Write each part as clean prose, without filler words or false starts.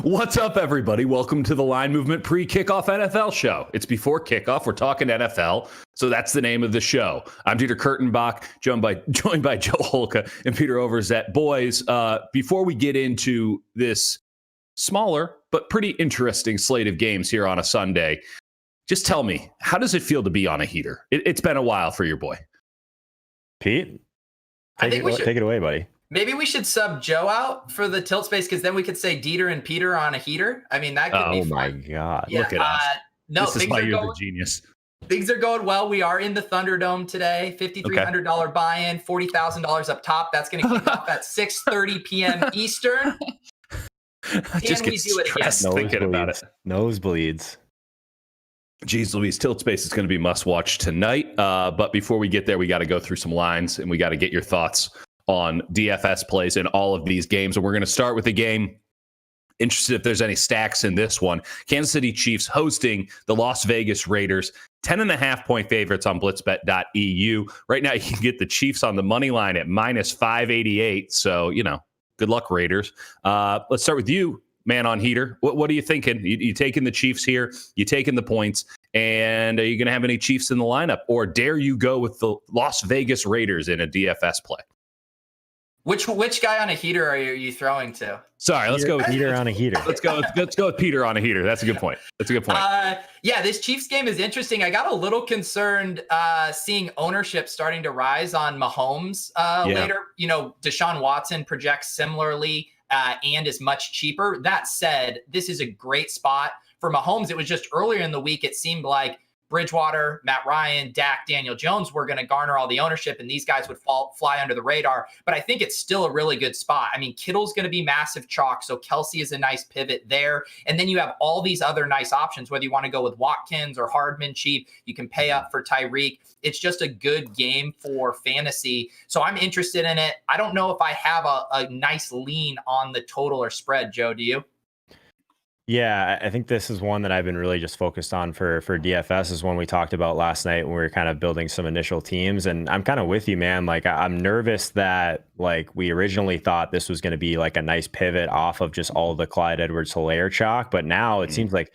What's up, everybody? Welcome to the Line Movement Pre-Kickoff NFL Show. It's before kickoff. We're talking NFL, so that's the name of the show. I'm Dieter Kurtenbach, joined by Joe Holka and Peter Overzet. Boys, before we get into this smaller but pretty interesting slate of games here on a Sunday, just tell me, how does it feel to be on a heater? It's been a while for your boy. Pete, take it away, buddy. Maybe we should sub Joe out for the tilt space, because then we could say Dieter and Peter on a heater. I mean, that could be fun. Oh my God. Yeah, look at us. No, this is why you're the genius. Things are going well. We are in the Thunderdome today. $5,300 buy-in, $40,000 up top. That's going to kick off at 6:30 p.m. Eastern. I just get stressed thinking about it. Nosebleeds. Jeez Louise, Tilt Space is going to be must-watch tonight. But before we get there, we got to go through some lines, and we got to get your thoughts on DFS plays in all of these games. And we're going to start with the game. Interested if there's any stacks in this one. Kansas City Chiefs hosting the Las Vegas Raiders. 10.5-point favorites on blitzbet.eu. Right now, you can get the Chiefs on the money line at minus 588. So, good luck, Raiders. Let's start with you, man on heater. What are you thinking? You taking the Chiefs here? You taking the points? And are you going to have any Chiefs in the lineup? Or dare you go with the Las Vegas Raiders in a DFS play? Which guy on a heater are you throwing to? Sorry, let's go with Peter on a heater. Let's go with Peter on a heater. That's a good point. Yeah, this Chiefs game is interesting. I got a little concerned seeing ownership starting to rise on Mahomes later. Deshaun Watson projects similarly and is much cheaper. That said, this is a great spot for Mahomes. It was just earlier in the week, it seemed like Bridgewater, Matt Ryan, Dak, Daniel Jones were going to garner all the ownership, and these guys would fly under the radar. But I think it's still a really good spot. I mean, Kittle's going to be massive chalk, so Kelsey is a nice pivot there. And then you have all these other nice options, whether you want to go with Watkins or Hardman cheap. You can pay up for Tyreek. It's just a good game for fantasy. So I'm interested in it. I don't know if I have a nice lean on the total or spread. Joe, do you? Yeah, I think this is one that I've been really just focused on for DFS, is one we talked about last night when we were kind of building some initial teams. And I'm kind of with you, man. Like, I'm nervous that we originally thought this was going to be like a nice pivot off of just all the Clyde Edwards-Helaire chalk. But now it seems like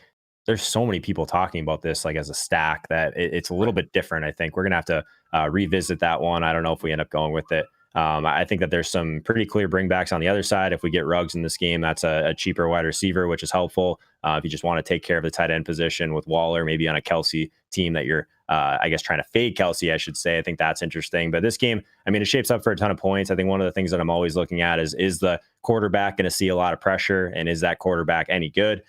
there's so many people talking about this like as a stack that it's a little bit different. I think we're going to have to revisit that one. I don't know if we end up going with it. I think that there's some pretty clear bringbacks on the other side. If we get Ruggs in this game, that's a cheaper wide receiver, which is helpful. If you just want to take care of the tight end position with Waller, maybe on a Kelsey team that you're, trying to fade Kelsey, I should say. I think that's interesting. But this game, I mean, it shapes up for a ton of points. I think one of the things that I'm always looking at is the quarterback going to see a lot of pressure? And is that quarterback any good?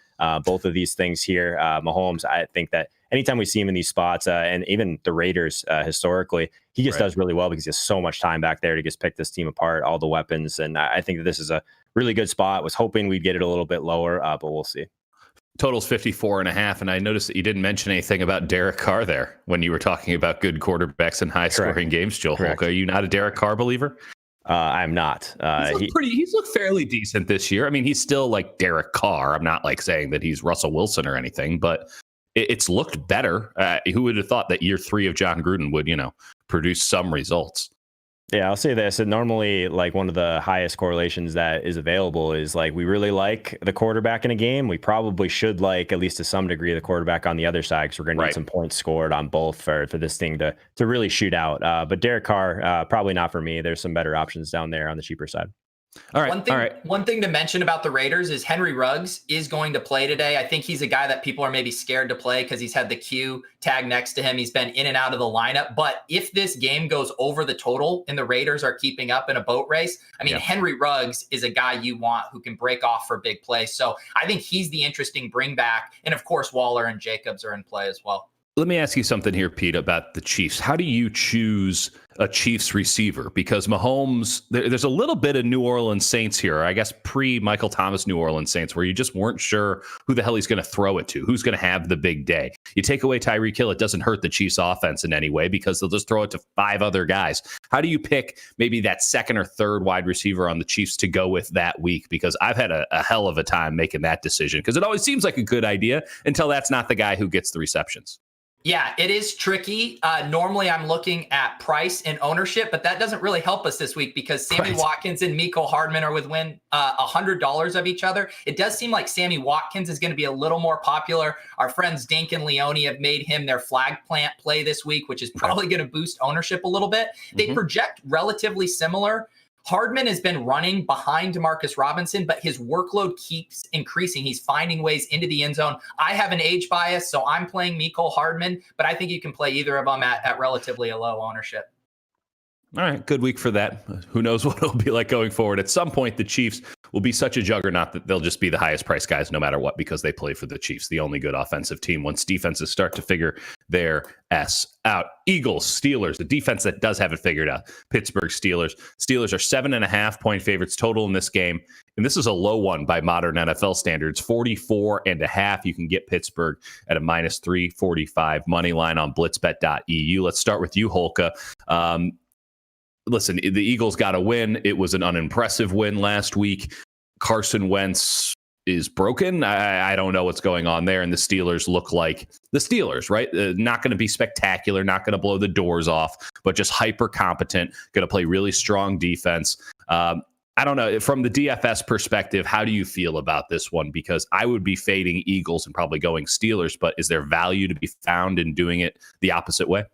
Both of these things here, Mahomes, I think that anytime we see him in these spots, and even the Raiders historically, he just does really well because he has so much time back there to just pick this team apart, all the weapons. And I think that this is a really good spot. Was hoping we'd get it a little bit lower, but we'll see. Total's 54.5. And I noticed that you didn't mention anything about Derek Carr there when you were talking about good quarterbacks and high scoring games, Joel Holka. Are you not a Derek Carr believer? I'm not. He's looked fairly decent this year. I mean, he's still like Derek Carr. I'm not like saying that he's Russell Wilson or anything, but it's looked better. Who would have thought that year 3 of John Gruden would, produce some results? Yeah, I'll say this. And normally, one of the highest correlations that is available is we really like the quarterback in a game. We probably should like, at least to some degree, the quarterback on the other side, because we're going to need some points scored on both for this thing to really shoot out. But Derek Carr, probably not for me. There's some better options down there on the cheaper side. All right. One thing to mention about the Raiders is Henry Ruggs is going to play today. I think he's a guy that people are maybe scared to play because he's had the Q tag next to him. He's been in and out of the lineup. But if this game goes over the total and the Raiders are keeping up in a boat race, Henry Ruggs is a guy you want who can break off for big plays. So I think he's the interesting bring back. And of course, Waller and Jacobs are in play as well. Let me ask you something here, Pete, about the Chiefs. How do you choose a Chiefs receiver? Because Mahomes, there's a little bit of New Orleans Saints here, I guess pre-Michael Thomas New Orleans Saints, where you just weren't sure who the hell he's going to throw it to, who's going to have the big day. You take away Tyreek Hill, it doesn't hurt the Chiefs offense in any way because they'll just throw it to 5 other guys. How do you pick maybe that second or third wide receiver on the Chiefs to go with that week? Because I've had a hell of a time making that decision because it always seems like a good idea until that's not the guy who gets the receptions. Yeah, it is tricky. Normally, I'm looking at price and ownership, but that doesn't really help us this week because Sammy Watkins and Mecole Hardman are within $100 of each other. It does seem like Sammy Watkins is going to be a little more popular. Our friends Dink and Leone have made him their flag plant play this week, which is probably going to boost ownership a little bit. They project relatively similar. Hardman has been running behind Demarcus Robinson, but his workload keeps increasing. He's finding ways into the end zone. I have an age bias, so I'm playing Mecole Hardman, but I think you can play either of them at relatively a low ownership. All right, good week for that. Who knows what it'll be like going forward. At some point, the Chiefs will be such a juggernaut that they'll just be the highest priced guys no matter what because they play for the Chiefs, the only good offensive team, once defenses start to figure their S out. Eagles, Steelers, the defense that does have it figured out. Pittsburgh Steelers. Steelers are 7.5-point favorites total in this game. And this is a low one by modern NFL standards, 44.5. You can get Pittsburgh at a -345 money line on blitzbet.eu. Let's start with you, Holka. Listen, the Eagles got a win. It was an unimpressive win last week. Carson Wentz is broken. I don't know what's going on there. And the Steelers look like the Steelers, right? Not going to be spectacular, not going to blow the doors off, but just hyper competent, going to play really strong defense. I don't know. From the DFS perspective, how do you feel about this one? Because I would be fading Eagles and probably going Steelers, but is there value to be found in doing it the opposite way?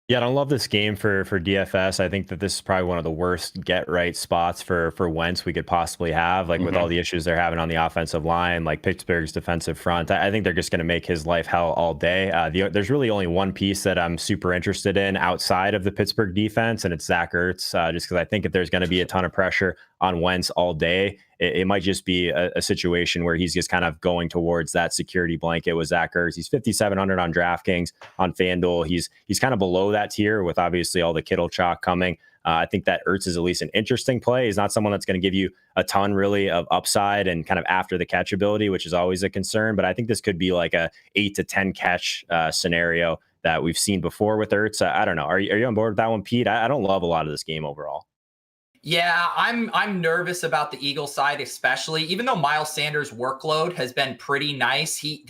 Yeah, I don't love this game for DFS. I think that this is probably one of the worst get-right spots for Wentz we could possibly have, like with all the issues they're having on the offensive line, like Pittsburgh's defensive front. I think they're just going to make his life hell all day. There's really only one piece that I'm super interested in outside of the Pittsburgh defense, and it's Zach Ertz, just because I think if there's going to be a ton of pressure on Wentz all day, it might just be a situation where he's just kind of going towards that security blanket with Zach Ertz. He's 5,700 on DraftKings. On FanDuel, he's kind of below that tier with obviously all the Kittle chalk coming. I think that Ertz is at least an interesting play. He's not someone that's going to give you a ton really of upside and kind of after the catch ability, which is always a concern. But I think this could be like a 8 to 10 catch scenario that we've seen before with Ertz. I don't know. Are you on board with that one, Pete? I don't love a lot of this game overall. Yeah, I'm nervous about the Eagles side, especially even though Miles Sanders' workload has been pretty nice. He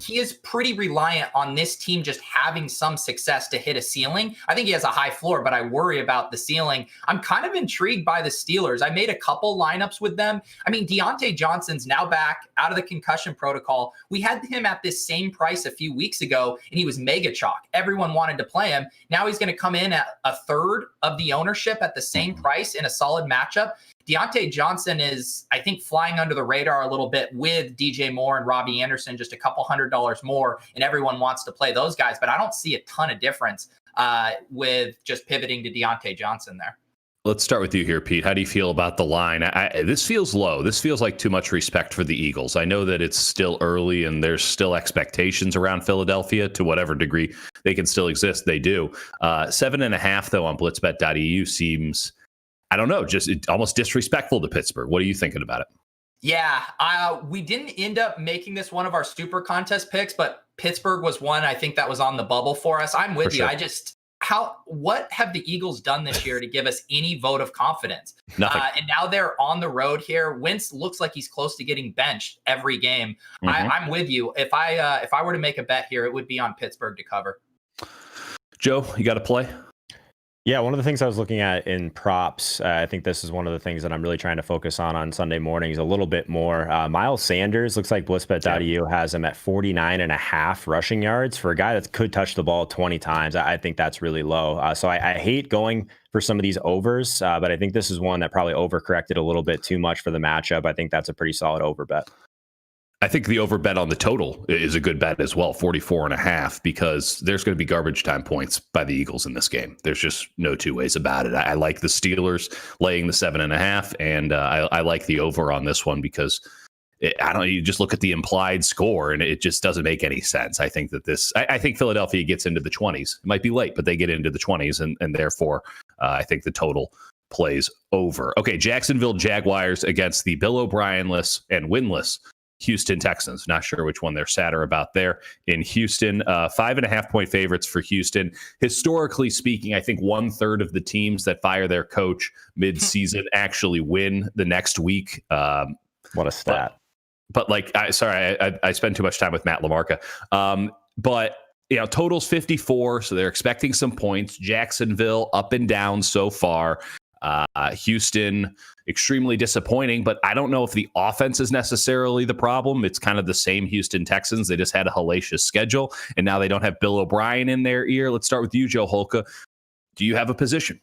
is pretty reliant on this team just having some success to hit a ceiling. I think he has a high floor, but I worry about the ceiling. I'm kind of intrigued by the Steelers. I made a couple lineups with them. I mean, Deontay Johnson's now back out of the concussion protocol. We had him at this same price a few weeks ago, and he was mega chalk. Everyone wanted to play him. Now he's going to come in at a third of the ownership at the same price in a solid matchup. Deontay Johnson is, I think, flying under the radar a little bit with DJ Moore and Robbie Anderson, just a couple $100 more, and everyone wants to play those guys, but I don't see a ton of difference with just pivoting to Deontay Johnson there. Let's start with you here, Pete. How do you feel about the line? This feels low. This feels like too much respect for the Eagles. I know that it's still early and there's still expectations around Philadelphia to whatever degree they can still exist. They do. 7.5, though, on blitzbet.eu seems, I don't know, just almost disrespectful to Pittsburgh. What are you thinking about it? Yeah, we didn't end up making this one of our super contest picks, but Pittsburgh was one I think that was on the bubble for us. I'm with you. Sure. What have the Eagles done this year to give us any vote of confidence? Nothing. And now they're on the road here. Wentz looks like he's close to getting benched every game. I'm with you. If I were to make a bet here, it would be on Pittsburgh to cover. Joe, you got a play? Yeah, one of the things I was looking at in props, I think this is one of the things that I'm really trying to focus on Sunday mornings a little bit more. Miles Sanders looks like blitzbet.eu has him at 49.5 rushing yards for a guy that could touch the ball 20 times. I think that's really low. So I hate going for some of these overs, but I think this is one that probably overcorrected a little bit too much for the matchup. I think that's a pretty solid over bet. I think the over bet on the total is a good bet as well, 44.5, because there's going to be garbage time points by the Eagles in this game. There's just no two ways about it. I like the Steelers laying the 7.5, and I like the over on this one because you just look at the implied score and it just doesn't make any sense. I think that I think Philadelphia gets into the 20s. It might be late, but they get into the 20s, and therefore I think the total plays over. Okay, Jacksonville Jaguars against the Bill O'Brien-less and winless Houston Texans. Not sure which one they're sadder about there in Houston. 5.5-point favorites for Houston. Historically speaking, I think 1/3 of the teams that fire their coach mid-season actually win the next week. What a stat. But I spend too much time with Matt LaMarca. But Total's 54, so they're expecting some points. Jacksonville up and down so far. Houston, extremely disappointing, but I don't know if the offense is necessarily the problem. It's kind of the same Houston Texans. They just had a hellacious schedule, and now they don't have Bill O'Brien in their ear. Let's start with you, Joe Holka. Do you have a position?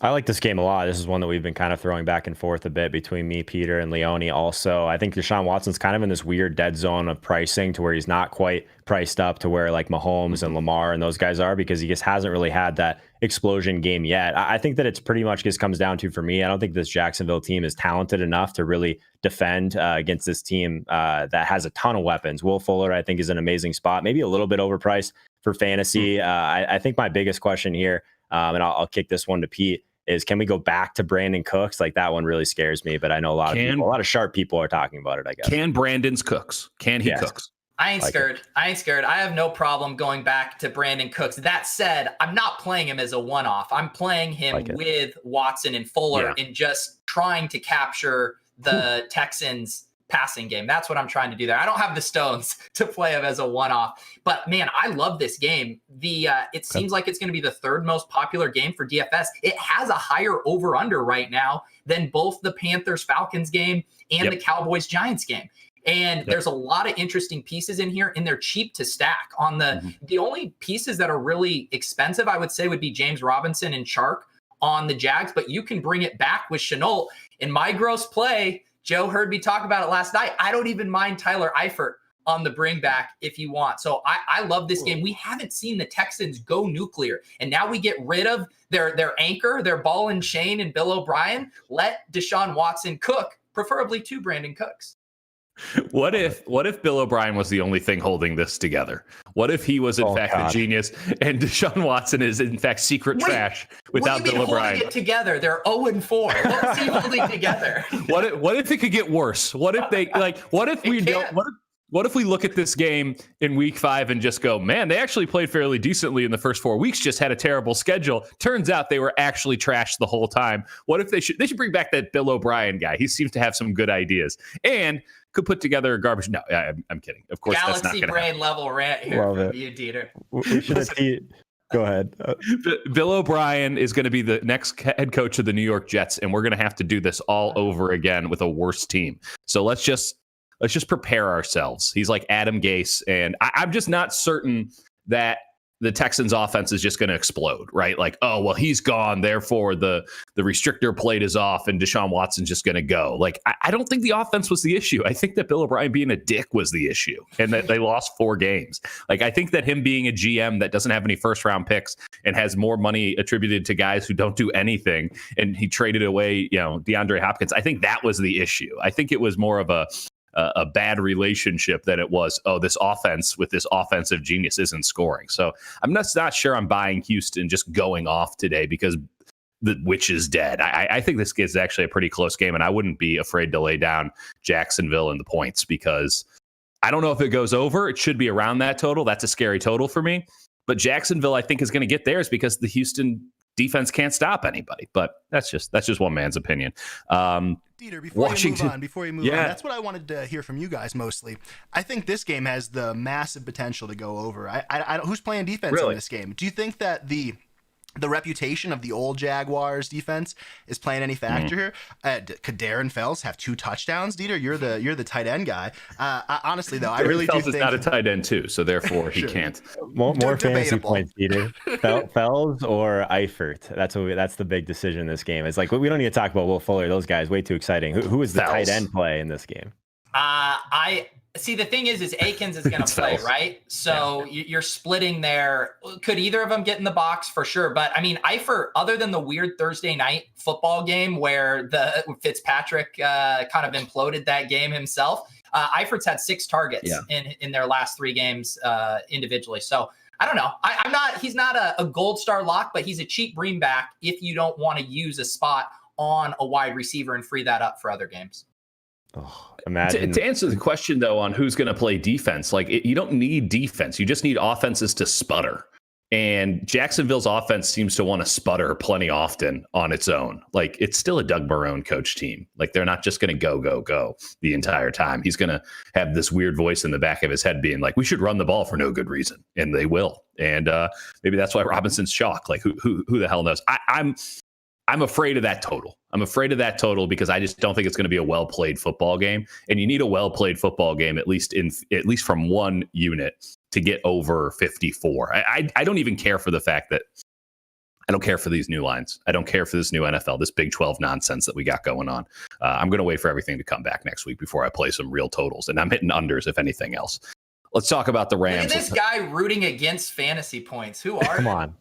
I like this game a lot. This is one that we've been kind of throwing back and forth a bit between me, Peter, and Leone. Also, I think Deshaun Watson's kind of in this weird dead zone of pricing to where he's not quite priced up to where like Mahomes and Lamar and those guys are, because he just hasn't really had that explosion game yet. I think that it's pretty much just comes down to, for me, I don't think this Jacksonville team is talented enough to really defend against this team that has a ton of weapons. Will Fuller, I think, is an amazing spot, maybe a little bit overpriced for fantasy. I think my biggest question here, and I'll kick this one to Pete, is can we go back to Brandon Cooks? Like, that one really scares me, but I know a lot of sharp people are talking about it, I guess. Can Brandon's Cooks? Can he cooks? I ain't scared. I ain't scared. I have no problem going back to Brandon Cooks. That said, I'm not playing him as a one-off. I'm playing him with Watson and Fuller and just trying to capture the Texans passing game. That's what I'm trying to do there. I don't have the stones to play him as a one-off, but man, I love this game. It seems like it's going to be the third most popular game for DFS. It has a higher over-under right now than both the Panthers Falcons game and the Cowboys Giants game. And there's a lot of interesting pieces in here, and they're cheap to stack. On the only pieces that are really expensive, I would say, would be James Robinson and Chark on the Jags, but you can bring it back with Shenault. In my gross play, Joe heard me talk about it last night, I don't even mind Tyler Eifert on the bring back if you want. So I love this game. We haven't seen the Texans go nuclear, and now we get rid of their anchor, their ball and chain, and Bill O'Brien. Let Deshaun Watson cook, preferably to Brandon Cooks. What if Bill O'Brien was the only thing holding this together? What if he was in fact a genius and Deshaun Watson is in fact secret trash without Bill O'Brien? Holding it together? They're 0-4. What was he holding together? What if it could get worse? What if they what if we don't? What if we look at this game in week 5 and just go, man, they actually played fairly decently in the first 4 weeks, just had a terrible schedule. Turns out they were actually trashed the whole time. What if they should bring back that Bill O'Brien guy? He seems to have some good ideas and could put together a garbage. No, I'm kidding. Of course, Galaxy that's not going to brain level rant here from you, Dieter. We should have Go ahead. Bill O'Brien is going to be the next head coach of the New York Jets, and we're going to have to do this all over again with a worse team. So let's just prepare ourselves. He's like Adam Gase, and I'm just not certain that the Texans offense is just going to explode, right? Like, oh, well, he's gone, therefore the restrictor plate is off and Deshaun Watson's just going to go. Like, I don't think the offense was the issue. I think that Bill O'Brien being a dick was the issue, and that they lost 4 games. Like, I think that him being a GM that doesn't have any first round picks and has more money attributed to guys who don't do anything, and he traded away, DeAndre Hopkins. I think that was the issue. I think it was more of a bad relationship than it was, this offense with this offensive genius isn't scoring. So I'm not sure I'm buying Houston just going off today because the witch is dead. I think this is actually a pretty close game, and I wouldn't be afraid to lay down Jacksonville in the points because I don't know if it goes over. It should be around that total. That's a scary total for me. But Jacksonville, I think, is going to get theirs because the Houston defense can't stop anybody. But that's just one man's opinion. Dieter, before you move on, that's what I wanted to hear from you guys mostly. I think this game has the massive potential to go over. I who's playing defense in this game? Do you think that the reputation of the old Jaguars defense is playing any factor here? Could Darren Fells have 2 touchdowns? Dieter, you're the tight end guy. Honestly, though, I really Fells do think is not a tight end too, so therefore he can't. More fantasy points, Dieter. Fells or Eifert? That's the big decision in this game. It's like we don't need to talk about Will Fuller. Those guys way too exciting. Who is the tight end play in this game? See, the thing is Akins is going to play, right? So you're splitting there. Could either of them get in the box? For sure. But I mean, Eifert, other than the weird Thursday night football game where the Fitzpatrick kind of imploded that game himself, Eifert's had 6 targets in their last 3 games individually. So I don't know. He's not a gold star lock, but he's a cheap bring back if you don't want to use a spot on a wide receiver and free that up for other games. Oh, imagine to answer the question though on who's going to play defense, like you don't need defense, you just need offenses to sputter, And Jacksonville's offense seems to want to sputter plenty often on its own. Like, it's still a Doug Marrone coach team. Like, they're not just going to go the entire time. He's going to have this weird voice in the back of his head being like, we should run the ball for no good reason. And they will. And maybe that's why Robinson's shocked. Like, who the hell knows? I'm afraid of that total. I'm afraid of that total because I just don't think it's going to be a well-played football game. And you need a well-played football game, at least from one unit, to get over 54. I don't even care for the fact that I don't care for these new lines. I don't care for this new NFL, this Big 12 nonsense that we got going on. I'm going to wait for everything to come back next week before I play some real totals. And I'm hitting unders, if anything else. Let's talk about the Rams. Look at this guy rooting against fantasy points. Who are Come you? on.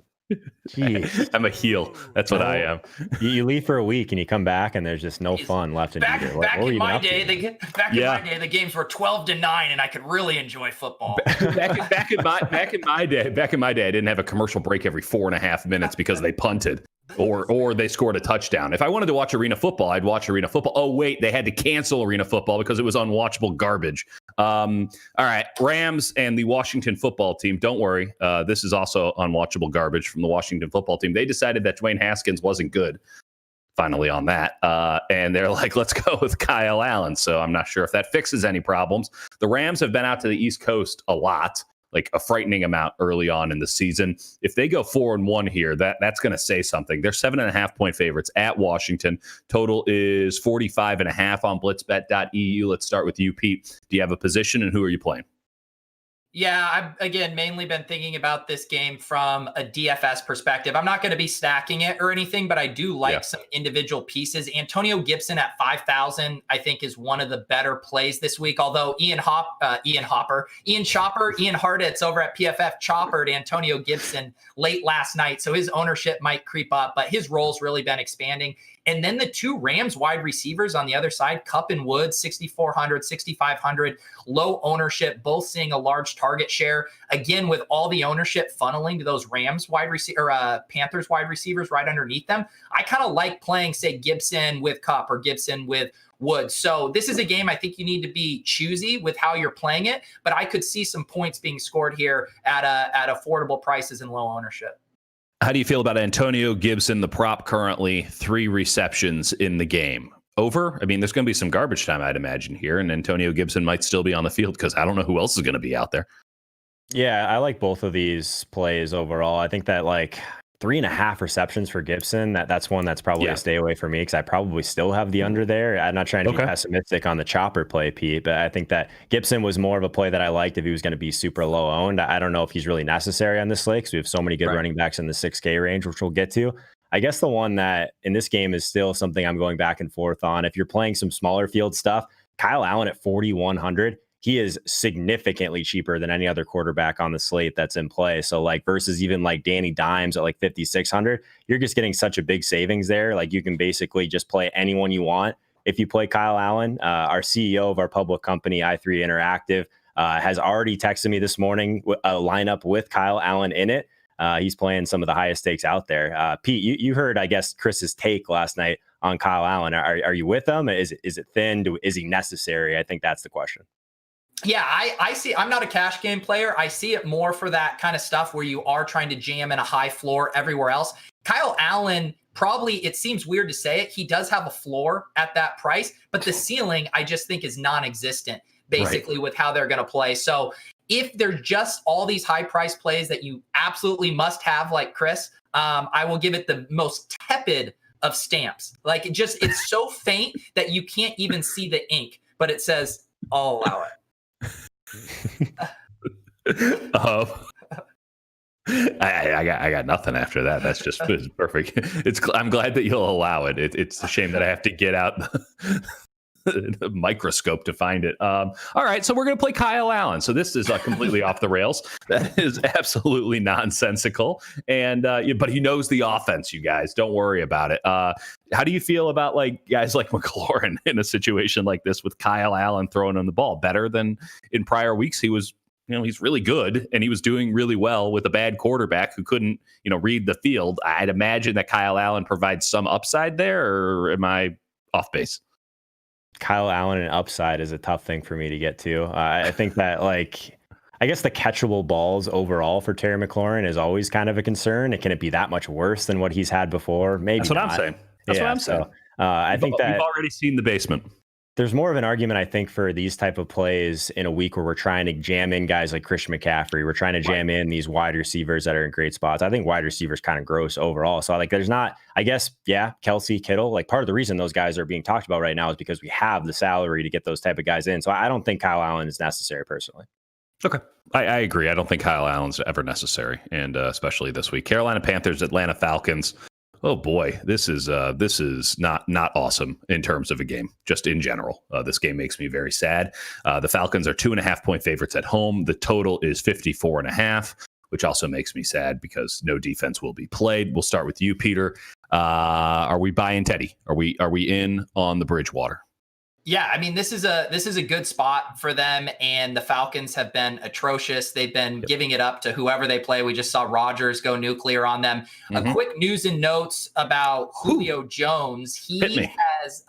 Jeez. I'm a heel. That's what I am. You leave for a week and you come back and there's just no fun left in Dieter. Back in my day, the games were 12-9, and I could really enjoy football. Back in my day, I didn't have a commercial break every 4.5 minutes because they punted or they scored a touchdown. If I wanted to watch arena football, I'd watch arena football. Oh wait, they had to cancel arena football because it was unwatchable garbage. All right, Rams and the Washington football team. Don't worry, this is also unwatchable garbage from the Washington football team. They decided that Dwayne Haskins wasn't good. Finally on that. And they're like, let's go with Kyle Allen. So I'm not sure if that fixes any problems. The Rams have been out to the East Coast a lot, like a frightening amount early on in the season. If they go 4-1 here, that's going to say something. They're 7.5-point favorites at Washington. Total is 45.5 on blitzbet.eu. Let's start with you, Pete. Do you have a position and who are you playing? Yeah, I've, again, mainly been thinking about this game from a DFS perspective. I'm not going to be stacking it or anything, but I do like some individual pieces. Antonio Gibson at 5,000, I think, is one of the better plays this week. Although Ian Hartitz over at PFF choppered Antonio Gibson late last night, so his ownership might creep up, but his role's really been expanding. And then the two Rams wide receivers on the other side, Kupp and Woods, 6,400, 6,500, low ownership, both seeing a large target share. Again, with all the ownership funneling to those Rams Panthers wide receivers right underneath them, I kind of like playing, say, Gibson with Kupp or Gibson with Woods. So this is a game I think you need to be choosy with how you're playing it, but I could see some points being scored here at affordable prices and low ownership. How do you feel about Antonio Gibson, the prop currently 3 receptions in the game? Over? I mean, there's going to be some garbage time, I'd imagine, here, and Antonio Gibson might still be on the field because I don't know who else is going to be out there. Yeah, I like both of these plays overall. I think that 3.5 receptions for Gibson, that's one that's probably a stay away for me because I probably still have the under there. I'm not trying to be pessimistic on the chopper play, Pete, but I think that Gibson was more of a play that I liked if he was going to be super low owned. I don't know if he's really necessary on this slate because we have so many good running backs in the 6K range, which we'll get to. I guess the one that in this game is still something I'm going back and forth on. If you're playing some smaller field stuff, Kyle Allen at 4,100. He is significantly cheaper than any other quarterback on the slate that's in play. So versus even Danny Dimes at 5,600, you're just getting such a big savings there. You can basically just play anyone you want. If you play Kyle Allen, our CEO of our public company, i3 Interactive, has already texted me this morning a lineup with Kyle Allen in it. He's playing some of the highest stakes out there. Pete, you heard, I guess, Chris's take last night on Kyle Allen. Are you with him? Is it thin? Is he necessary? I think that's the question. Yeah, I see. I'm not a cash game player. I see it more for that kind of stuff where you are trying to jam in a high floor everywhere else. Kyle Allen, probably, it seems weird to say it, he does have a floor at that price, but the ceiling I just think is non-existent, basically, with how they're going to play. So if they're just all these high price plays that you absolutely must have, like Chris, I will give it the most tepid of stamps. It's so faint that you can't even see the ink, but it says, I'll allow it. I got nothing after that. That's just it's perfect. I'm glad that you'll allow it. It's a shame that I have to get out the microscope to find it. All right, so we're going to play Kyle Allen. So this is completely off the rails. That is absolutely nonsensical. And but he knows the offense, you guys. Don't worry about it. How do you feel about guys like McLaurin in a situation like this with Kyle Allen throwing on the ball? Better than in prior weeks? He was, he's really good and he was doing really well with a bad quarterback who couldn't, read the field. I'd imagine that Kyle Allen provides some upside there, or am I off base? Kyle Allen and upside is a tough thing for me to get to. I think that I I guess the catchable balls overall for Terry McLaurin is always kind of a concern. Can it be that much worse than what he's had before? Maybe that's what I'm saying. That's what I'm saying. I think that we've already seen the basement. There's more of an argument, I think, for these type of plays in a week where we're trying to jam in guys like Christian McCaffrey. We're trying to jam in these wide receivers that are in great spots. I think wide receivers kind of gross overall. So like, there's not, I guess, Kelsey, Kittle, like part of the reason those guys are being talked about right now is because we have the salary to get those type of guys in. So I don't think Kyle Allen is necessary personally. Okay. I agree. I don't think Kyle Allen's ever necessary. And especially this week, Carolina Panthers, Atlanta Falcons. Oh boy, this is not awesome in terms of a game, just in general. This game makes me very sad. The Falcons are 2.5-point favorites at home. The total is 54.5, which also makes me sad because no defense will be played. We'll start with you, Peter. Are we buying Teddy? Are we in on the Bridgewater? Yeah, I mean, this is a good spot for them, and the Falcons have been atrocious. They've been giving it up to whoever they play. We just saw Rodgers go nuclear on them. A quick news and notes about Julio Jones. He has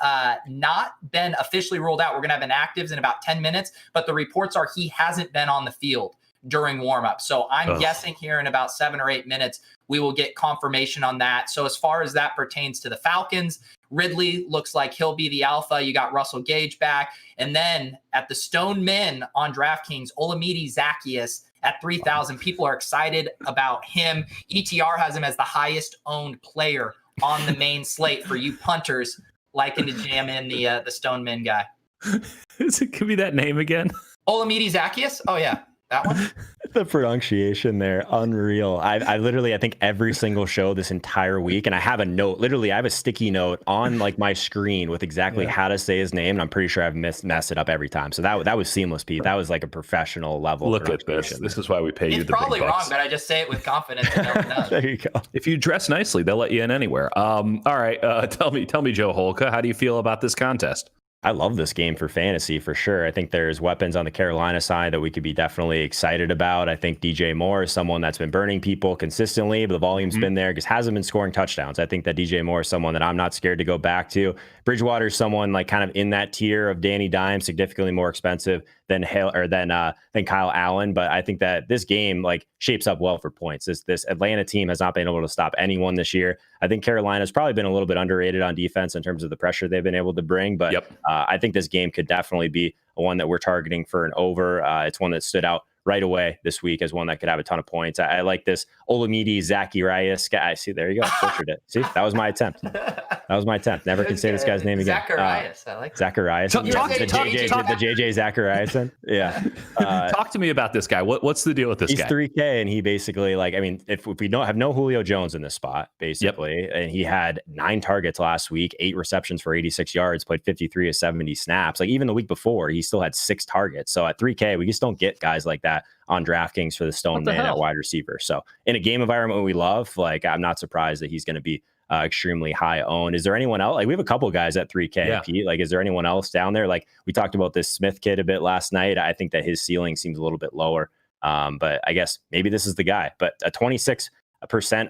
not been officially ruled out. We're going to have inactives in about 10 minutes, but the reports are he hasn't been on the field during warmup. So I'm guessing here in about 7 or 8 minutes, we will get confirmation on that. So as far as that pertains to the Falcons, Ridley looks like he'll be the alpha. You got Russell Gage back. And then at the Stone Men on DraftKings, Olamide Zaccheaus at 3,000. People are excited about him. ETR has him as the highest owned player on the main slate for you punters liking to jam in the Stone Men guy. Give me that name again. Olamide Zaccheaus? Oh, yeah. That one? The pronunciation there, unreal. I literally, I think every single show this entire week, and I have a note, literally I have a sticky note on like my screen with exactly how to say his name, and I'm pretty sure I've messed it up every time. So that was seamless, Pete. That was like a professional level. Look at this. This is why we pay you the big bucks. It's probably wrong, but I just say it with confidence. And no one knows. There you go. If you dress nicely, they'll let you in anywhere. All right, tell me, Joe Holka, how do you feel about this contest? I love this game for fantasy for sure. I think there's weapons on the Carolina side that we could be definitely excited about. I think DJ Moore is someone that's been burning people consistently, but the volume's been there because hasn't been scoring touchdowns. I think that DJ Moore is someone that I'm not scared to go back to. Bridgewater is someone like kind of in that tier of Danny Dimes, significantly more expensive than Kyle Allen. But I think that this game like shapes up well for points. This Atlanta team has not been able to stop anyone this year. I think Carolina's probably been a little bit underrated on defense in terms of the pressure they've been able to bring. But I think this game could definitely be one that we're targeting for an over. It's one that stood out right away this week as one that could have a ton of points. I like this Olamide Zaccheaus guy. See, there you go. Butchered it. See, that was my attempt. Never can say this guy's name again. Zaccheaus. I like Zaccheaus. The JJ Zaccheaus. Yeah. Talk to me about this guy. What's the deal with this guy? He's 3K, and he basically if we don't have no Julio Jones in this spot, basically, and he had 9 targets last week, 8 receptions for 86 yards, played 53 of 70 snaps. Like even the week before, he still had 6 targets. So at 3K, we just don't get guys like that on DraftKings for the Stone Man at wide receiver. So in a game environment we love, like I'm not surprised that he's going to be extremely high owned. Is there anyone else? Like we have a couple guys at 3K, Pete. Like, is there anyone else down there? Like we talked about this Smith kid a bit last night. I think that his ceiling seems a little bit lower. But I guess maybe this is the guy. But a 26%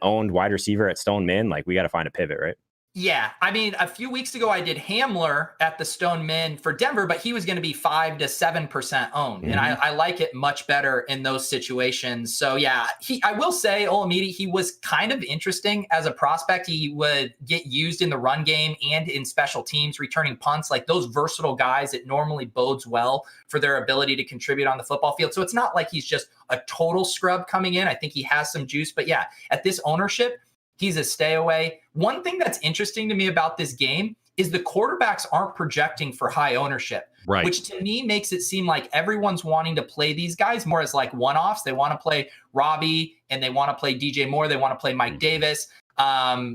owned wide receiver at Stone Min, like we got to find a pivot, right? Yeah, I mean, a few weeks ago I did Hamler at the Stone Men for Denver, but he was going to be 5 to 7% owned, and I like it much better in those situations. So yeah, I will say Olamide, he was kind of interesting as a prospect. He would get used in the run game and in special teams, returning punts, like those versatile guys. It normally bodes well for their ability to contribute on the football field. So it's not like he's just a total scrub coming in. I think he has some juice, but yeah, at this ownership, he's a stay away. One thing that's interesting to me about this game is the quarterbacks aren't projecting for high ownership, right? Which to me makes it seem like everyone's wanting to play these guys more as like one-offs. They want to play Robbie and they want to play DJ Moore. They want to play Mike Davis.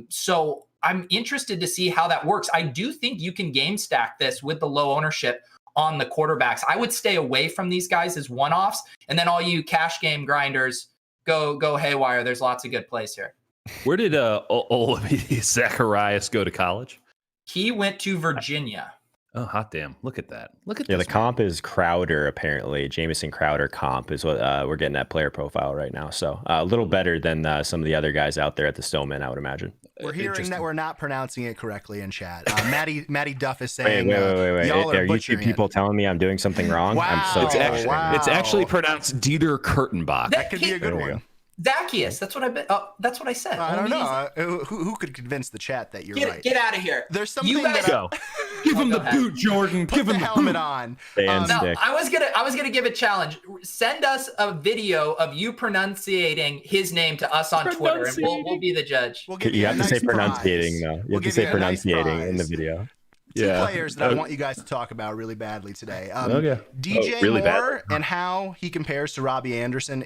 So I'm interested to see how that works. I do think you can game stack this with the low ownership on the quarterbacks. I would stay away from these guys as one-offs. And then all you cash game grinders go haywire. There's lots of good plays here. Where did Olamide Zaccheaus go to college? He went to Virginia. Oh, hot damn. Look at that. Look at this. Yeah, the comp is Crowder, apparently. Jamison Crowder comp is what we're getting at player profile right now. So a little better than some of the other guys out there at the Stoneman, I would imagine. We're hearing that we're not pronouncing it correctly in chat. Maddie Duff is saying, wait. Y'all are you two people telling me I'm doing something wrong? Wow. I'm so It's actually pronounced Dieter Kurtenbach. That could be a good one. Zacchaeus. That's what I said. I don't know. Who could convince the chat that you're right? Get out of here. There's something Go. Give him the boot, Jordan. Give him the helmet on. No, I was gonna give a challenge. Send us a video of you pronunciating his name to us on Twitter, and we'll be the judge. You have to say pronunciating though. You have to say pronunciating in the video. Two players that I want you guys to talk about really badly today. DJ really Moore and how he compares to Robbie Anderson.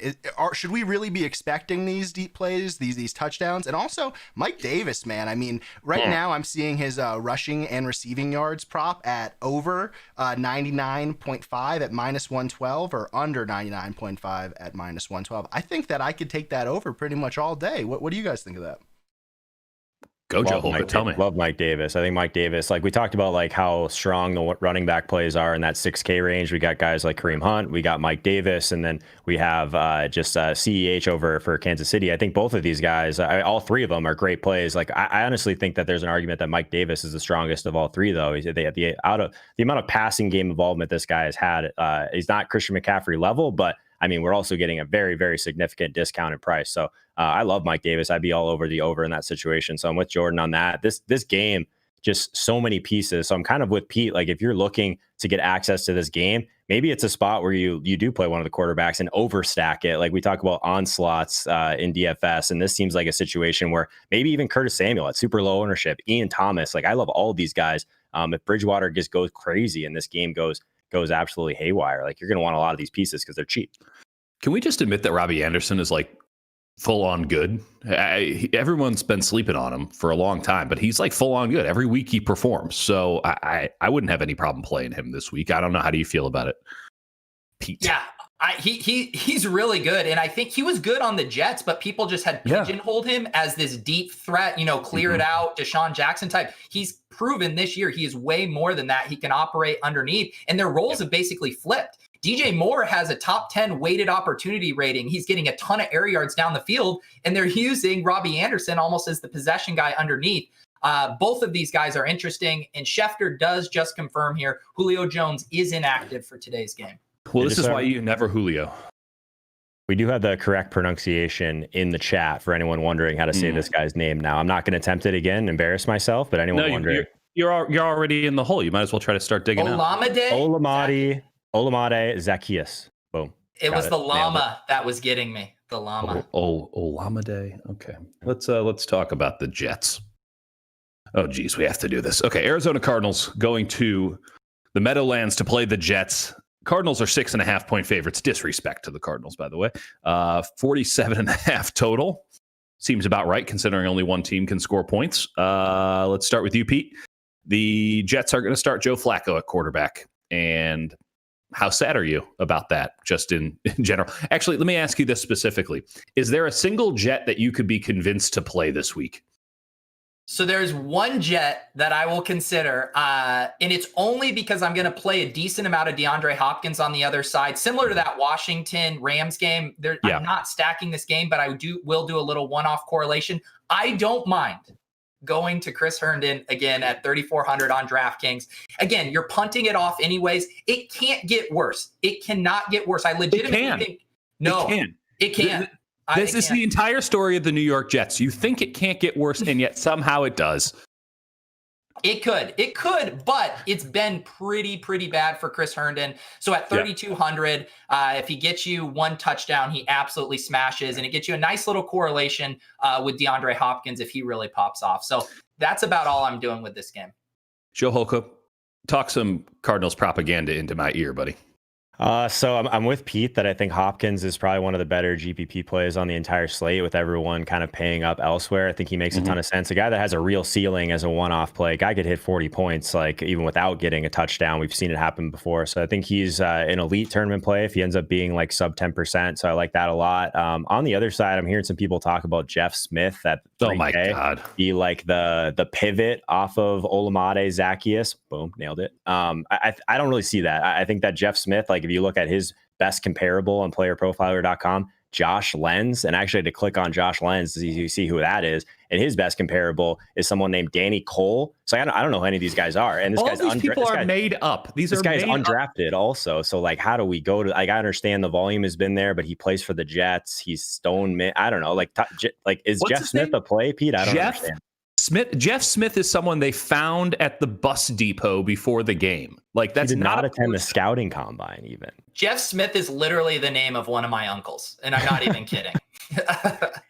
Should we really be expecting these deep plays, these touchdowns? And also Mike Davis, man. I mean, right now I'm seeing his rushing and receiving yards prop at over 99.5 at -112 or under 99.5 at -112. I think that I could take that over pretty much all day. What do you guys think of that? Go, Joe Holka, tell me. Love Mike Davis. I think Mike Davis, like we talked about, like how strong the running back plays are in that 6K range. We got guys like Kareem Hunt, we got Mike Davis, and then we have CEH over for Kansas City. I think both of these guys, all three of them are great plays. Like I honestly think that there's an argument that Mike Davis is the strongest of all three, though. The amount of passing game involvement this guy has had, he's not Christian McCaffrey level, but I mean, we're also getting a very, very significant discounted price. So I love Mike Davis. I'd be all over the over in that situation. So I'm with Jordan on that. This game, just so many pieces. So I'm kind of with Pete. Like if you're looking to get access to this game, maybe it's a spot where you do play one of the quarterbacks and overstack it. Like we talk about onslaughts in DFS. And this seems like a situation where maybe even Curtis Samuel at super low ownership, Ian Thomas. Like I love all of these guys. If Bridgewater just goes crazy and this game goes absolutely haywire, like you're going to want a lot of these pieces because they're cheap. Can we just admit that Robbie Anderson is like full on good? Everyone's been sleeping on him for a long time, but he's like full on good. Every week he performs. So I wouldn't have any problem playing him this week. I don't know. How do you feel about it, Pete? Yeah. He's really good. And I think he was good on the Jets, but people just had pigeonholed him as this deep threat, clear it out, Deshaun Jackson type. He's proven this year he is way more than that. He can operate underneath, and their roles have basically flipped. DJ Moore has a top 10 weighted opportunity rating. He's getting a ton of air yards down the field, and they're using Robbie Anderson almost as the possession guy underneath. Both of these guys are interesting, and Schefter does just confirm here Julio Jones is inactive for today's game. Well, this is why you never Julio. We do have the correct pronunciation in the chat for anyone wondering how to say this guy's name now. I'm not going to attempt it again, embarrass myself, but anyone wondering. You're already in the hole. You might as well try to start digging out. Olamide Zacchaeus. Boom. It was the llama that was getting me. The llama. Olamide. Okay. Let's talk about the Jets. Oh, geez, we have to do this. Okay, Arizona Cardinals going to the Meadowlands to play the Jets. Cardinals are 6.5-point favorites. Disrespect to the Cardinals, by the way. 47.5 total. Seems about right, considering only one team can score points. Let's start with you, Pete. The Jets are going to start Joe Flacco at quarterback. And how sad are you about that, just in general? Actually, let me ask you this specifically. Is there a single Jet that you could be convinced to play this week? So there's one Jet that I will consider, and it's only because I'm going to play a decent amount of DeAndre Hopkins on the other side, similar to that Washington Rams game. I'm not stacking this game, but will do a little one-off correlation. I don't mind going to Chris Herndon again at 3,400 on DraftKings. Again, you're punting it off anyways. It can't get worse. It cannot get worse. I legitimately think it can. This is the entire story of the New York Jets. You think it can't get worse, and yet somehow it does. It could, but it's been pretty bad for Chris Herndon. So at 3,200, if he gets you one touchdown, he absolutely smashes, and it gets you a nice little correlation with DeAndre Hopkins if he really pops off. So that's about all I'm doing with this game. Joe Holka, talk some Cardinals propaganda into my ear, buddy. So I'm with Pete that I think Hopkins is probably one of the better GPP plays on the entire slate, with everyone kind of paying up elsewhere. I think he makes a ton of sense. A guy that has a real ceiling as a one-off play. Guy could hit 40 points, like even without getting a touchdown. We've seen it happen before. So I think he's an elite tournament play if he ends up being like sub 10%. So I like that a lot. On the other side, I'm hearing some people talk about Jeff Smith at 3K. Oh my God. Be like the pivot off of Olamide Zacchaeus. Boom, nailed it. I don't really see that. I think that Jeff Smith, like if you look at his best comparable on playerprofiler.com, Josh Lenz, and I actually had to click on Josh Lenz to see who that is. And his best comparable is someone named Danny Cole. So I don't know who any of these guys are. And this all guy's these people are made up. This guy's undrafted also. So like, how do we go to? Like, I understand the volume has been there, but he plays for the Jets. He's stone mid. I don't know. Like is What's Jeff Smith a play, Pete? I don't understand. Jeff Smith is someone they found at the bus depot before the game. Like, that's he did not attend the scouting combine even. Jeff Smith is literally the name of one of my uncles, and I'm not even kidding.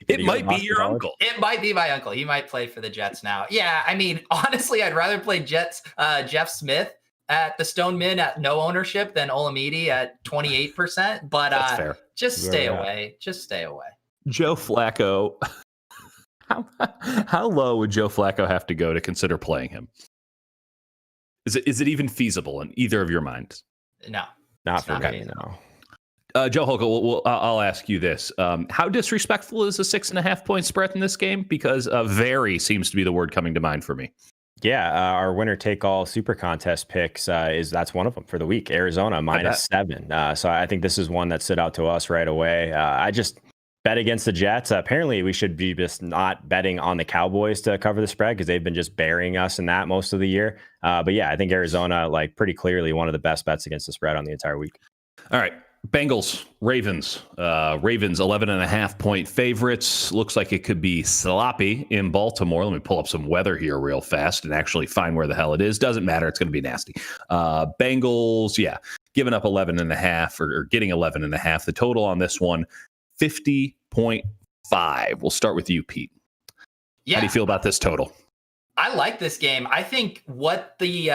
It might be your uncle. It might be my uncle. He might play for the Jets now. Yeah, I mean, honestly, I'd rather play Jeff Smith at the Stone Min at no ownership than Olamide at 28%. But that's fair. Just stay away. Just stay away. Joe Flacco. How low would Joe Flacco have to go to consider playing him? Is it even feasible in either of your minds? No, not for me. No. Joe Holka, I'll ask you this: how disrespectful is a 6.5 point spread in this game? Because very seems to be the word coming to mind for me. Yeah, our winner take all super contest picks that's one of them for the week. Arizona -7. So I think this is one that stood out to us right away. I just bet against the Jets. Apparently, we should be just not betting on the Cowboys to cover the spread because they've been just burying us in that most of the year. But yeah, I think Arizona, like, pretty clearly one of the best bets against the spread on the entire week. All right. Bengals, Ravens. Ravens 11.5 point favorites. Looks like it could be sloppy in Baltimore. Let me pull up some weather here real fast and actually find where the hell it is. Doesn't matter. It's going to be nasty. Bengals, yeah, giving up 11.5 or getting 11.5. The total on this one, 50.5. We'll start with you, Pete. Yeah. How do you feel about this total? I like this game. I think what the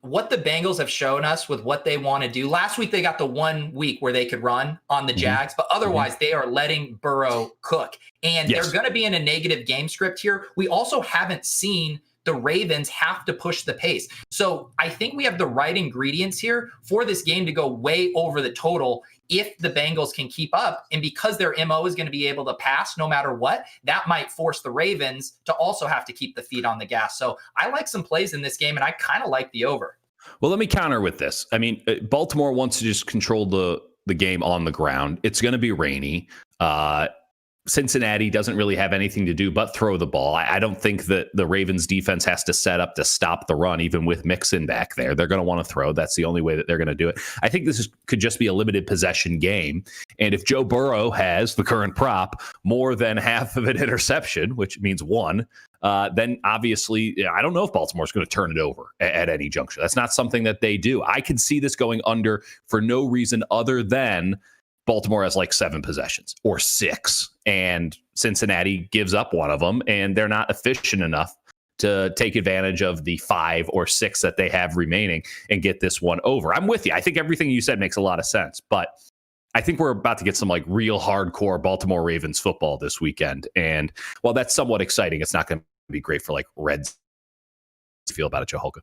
Bengals have shown us with what they want to do. Last week, they got the 1 week where they could run on the Jags, but otherwise they are letting Burrow cook. And they're going to be in a negative game script here. We also haven't seen the Ravens have to push the pace. So I think we have the right ingredients here for this game to go way over the total if the Bengals can keep up. And because their MO is going to be able to pass no matter what, that might force the Ravens to also have to keep the feet on the gas. So I like some plays in this game, and I kind of like the over. Well, let me counter with this. I mean, Baltimore wants to just control the game on the ground. It's going to be rainy. Cincinnati doesn't really have anything to do but throw the ball. I don't think that the Ravens defense has to set up to stop the run, even with Mixon back there. They're going to want to throw. That's the only way that they're going to do it. I think this could just be a limited possession game. And if Joe Burrow has the current prop more than half of an interception, which means one, then obviously, I don't know if Baltimore's going to turn it over at any juncture. That's not something that they do. I can see this going under for no reason other than Baltimore has like 7 possessions or 6, and Cincinnati gives up one of them, and they're not efficient enough to take advantage of the 5 or 6 that they have remaining and get this one over. I'm with you. I think everything you said makes a lot of sense, but I think we're about to get some like real hardcore Baltimore Ravens football this weekend. And while that's somewhat exciting, it's not going to be great for like Reds. Feel about it, Joe Holka?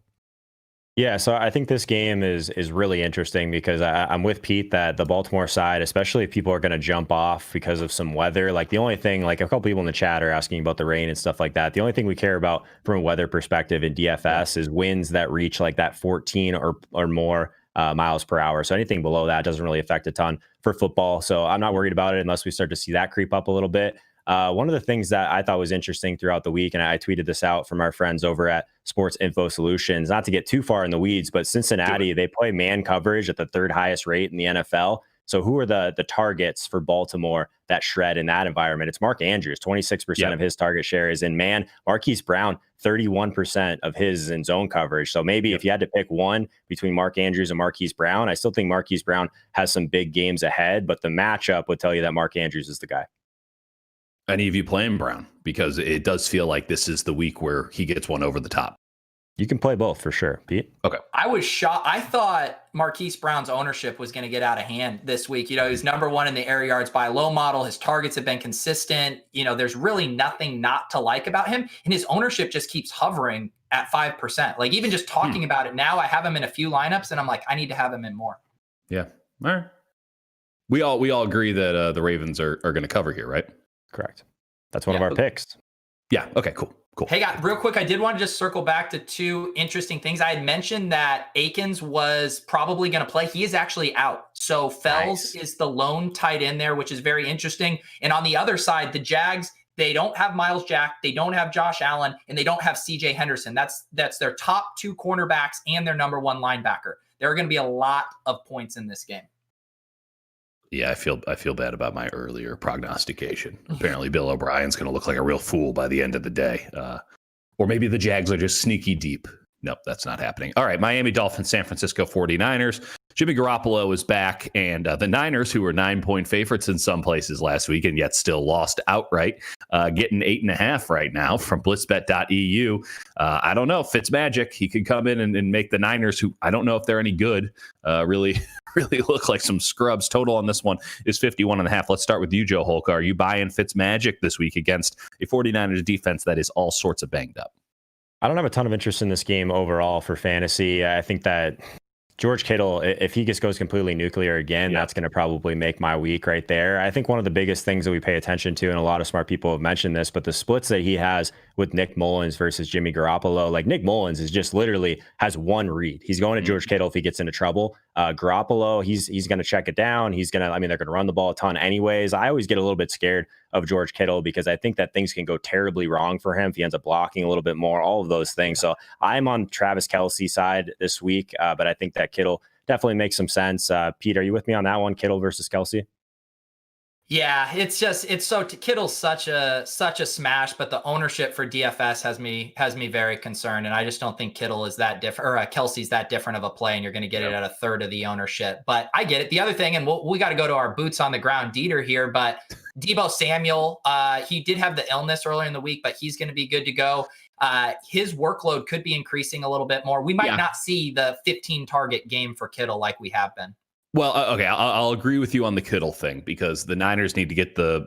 Yeah, so I think this game is really interesting because I'm with Pete that the Baltimore side, especially if people are going to jump off because of some weather, like the only thing, like a couple people in the chat are asking about the rain and stuff like that. The only thing we care about from a weather perspective in DFS is winds that reach like that 14 or more miles per hour. So anything below that doesn't really affect a ton for football. So I'm not worried about it unless we start to see that creep up a little bit. One of the things that I thought was interesting throughout the week, and I tweeted this out from our friends over at Sports Info Solutions, not to get too far in the weeds, but Cincinnati, they play man coverage at the 3rd highest rate in the NFL. So who are the targets for Baltimore that shred in that environment? It's Mark Andrews. 26% of his target share is in man. Marquis Brown, 31% of his is in zone coverage. So maybe if you had to pick one between Mark Andrews and Marquis Brown, I still think Marquis Brown has some big games ahead, but the matchup would tell you that Mark Andrews is the guy. Any of you playing Brown? Because it does feel like this is the week where he gets one over the top. You can play both for sure, Pete. Okay. I was shocked. I thought Marquise Brown's ownership was going to get out of hand this week. You know, he's number 1 in the air yards by low model. His targets have been consistent. You know, there's really nothing not to like about him. And his ownership just keeps hovering at 5%. Like even just talking about it now, I have him in a few lineups and I'm like, I need to have him in more. Yeah. All right. We all agree that the Ravens are going to cover here, right? Correct. That's one of our picks. Yeah. Okay, cool. Hey, guys, real quick, I did want to just circle back to two interesting things. I had mentioned that Akins was probably going to play. He is actually out. So Fells is the lone tight end there, which is very interesting. And on the other side, the Jags, they don't have Miles Jack, they don't have Josh Allen, and they don't have CJ Henderson. That's their top two cornerbacks and their number one linebacker. There are going to be a lot of points in this game. Yeah, I feel bad about my earlier prognostication. Apparently, Bill O'Brien's going to look like a real fool by the end of the day. Or maybe the Jags are just sneaky deep. Nope, that's not happening. All right, Miami Dolphins, San Francisco 49ers. Jimmy Garoppolo is back, and the Niners, who were 9-point favorites in some places last week and yet still lost outright, getting 8.5 right now from blitzbet.eu. I don't know. Fitzmagic, he could come in and make the Niners, who I don't know if they're any good, really look like some scrubs. Total on this one is 51.5. Let's start with you, Joe Holka. Are you buying Fitzmagic this week against a 49ers defense that is all sorts of banged up? I don't have a ton of interest in this game overall for fantasy. I think that George Kittle, if he just goes completely nuclear again, that's going to probably make my week right there. I think one of the biggest things that we pay attention to, and a lot of smart people have mentioned this, but the splits that he has with Nick Mullins versus Jimmy Garoppolo, like Nick Mullins is just literally has one read. He's going to George Kittle if he gets into trouble. Garoppolo, he's going to check it down. They're going to run the ball a ton anyways. I always get a little bit scared of George Kittle because I think that things can go terribly wrong for him if he ends up blocking a little bit more, all of those things. So I'm on Travis Kelsey side this week, but I think that Kittle definitely makes some sense. Pete, are you with me on that one? Kittle versus Kelsey? Yeah, Kittle's such a smash, but the ownership for DFS has me very concerned, and I just don't think Kittle is that different, or Kelsey's that different of a play, and you're going to get it at a third of the ownership. But I get it. The other thing, and we got to go to our boots on the ground Dieter here, but Deebo Samuel, he did have the illness earlier in the week, but he's going to be good to go. His workload could be increasing a little bit more. We might not see the 15 target game for Kittle like we have been. Well, okay, I'll agree with you on the Kittle thing because the Niners need to get the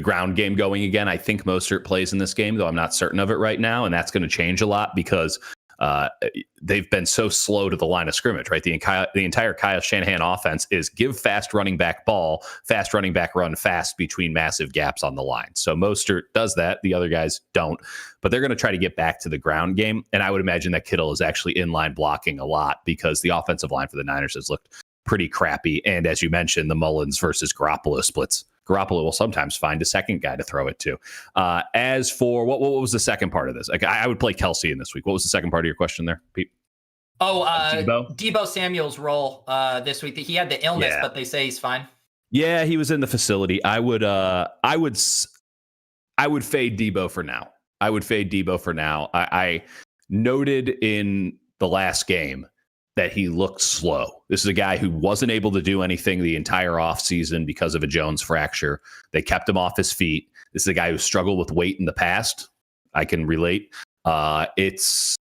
ground game going again. I think Mostert plays in this game, though I'm not certain of it right now, and that's going to change a lot because they've been so slow to the line of scrimmage, right? The entire Kyle Shanahan offense is give fast running back ball, fast running back run fast between massive gaps on the line. So Mostert does that. The other guys don't, but they're going to try to get back to the ground game. And I would imagine that Kittle is actually inline blocking a lot because the offensive line for the Niners has looked pretty crappy. And as you mentioned, the Mullins versus Garoppolo splits. Garoppolo will sometimes find a second guy to throw it to. As for what was the second part of this? Like, I would play Kelsey in this week. What was the second part of your question there, Pete? Deebo Samuel's role this week. He had the illness, but they say he's fine. Yeah, he was in the facility. I would fade Deebo for now. I noted in the last game that he looked slow. This is a guy who wasn't able to do anything the entire offseason because of a Jones fracture. They kept him off his feet. This is a guy who struggled with weight in the past. I can relate.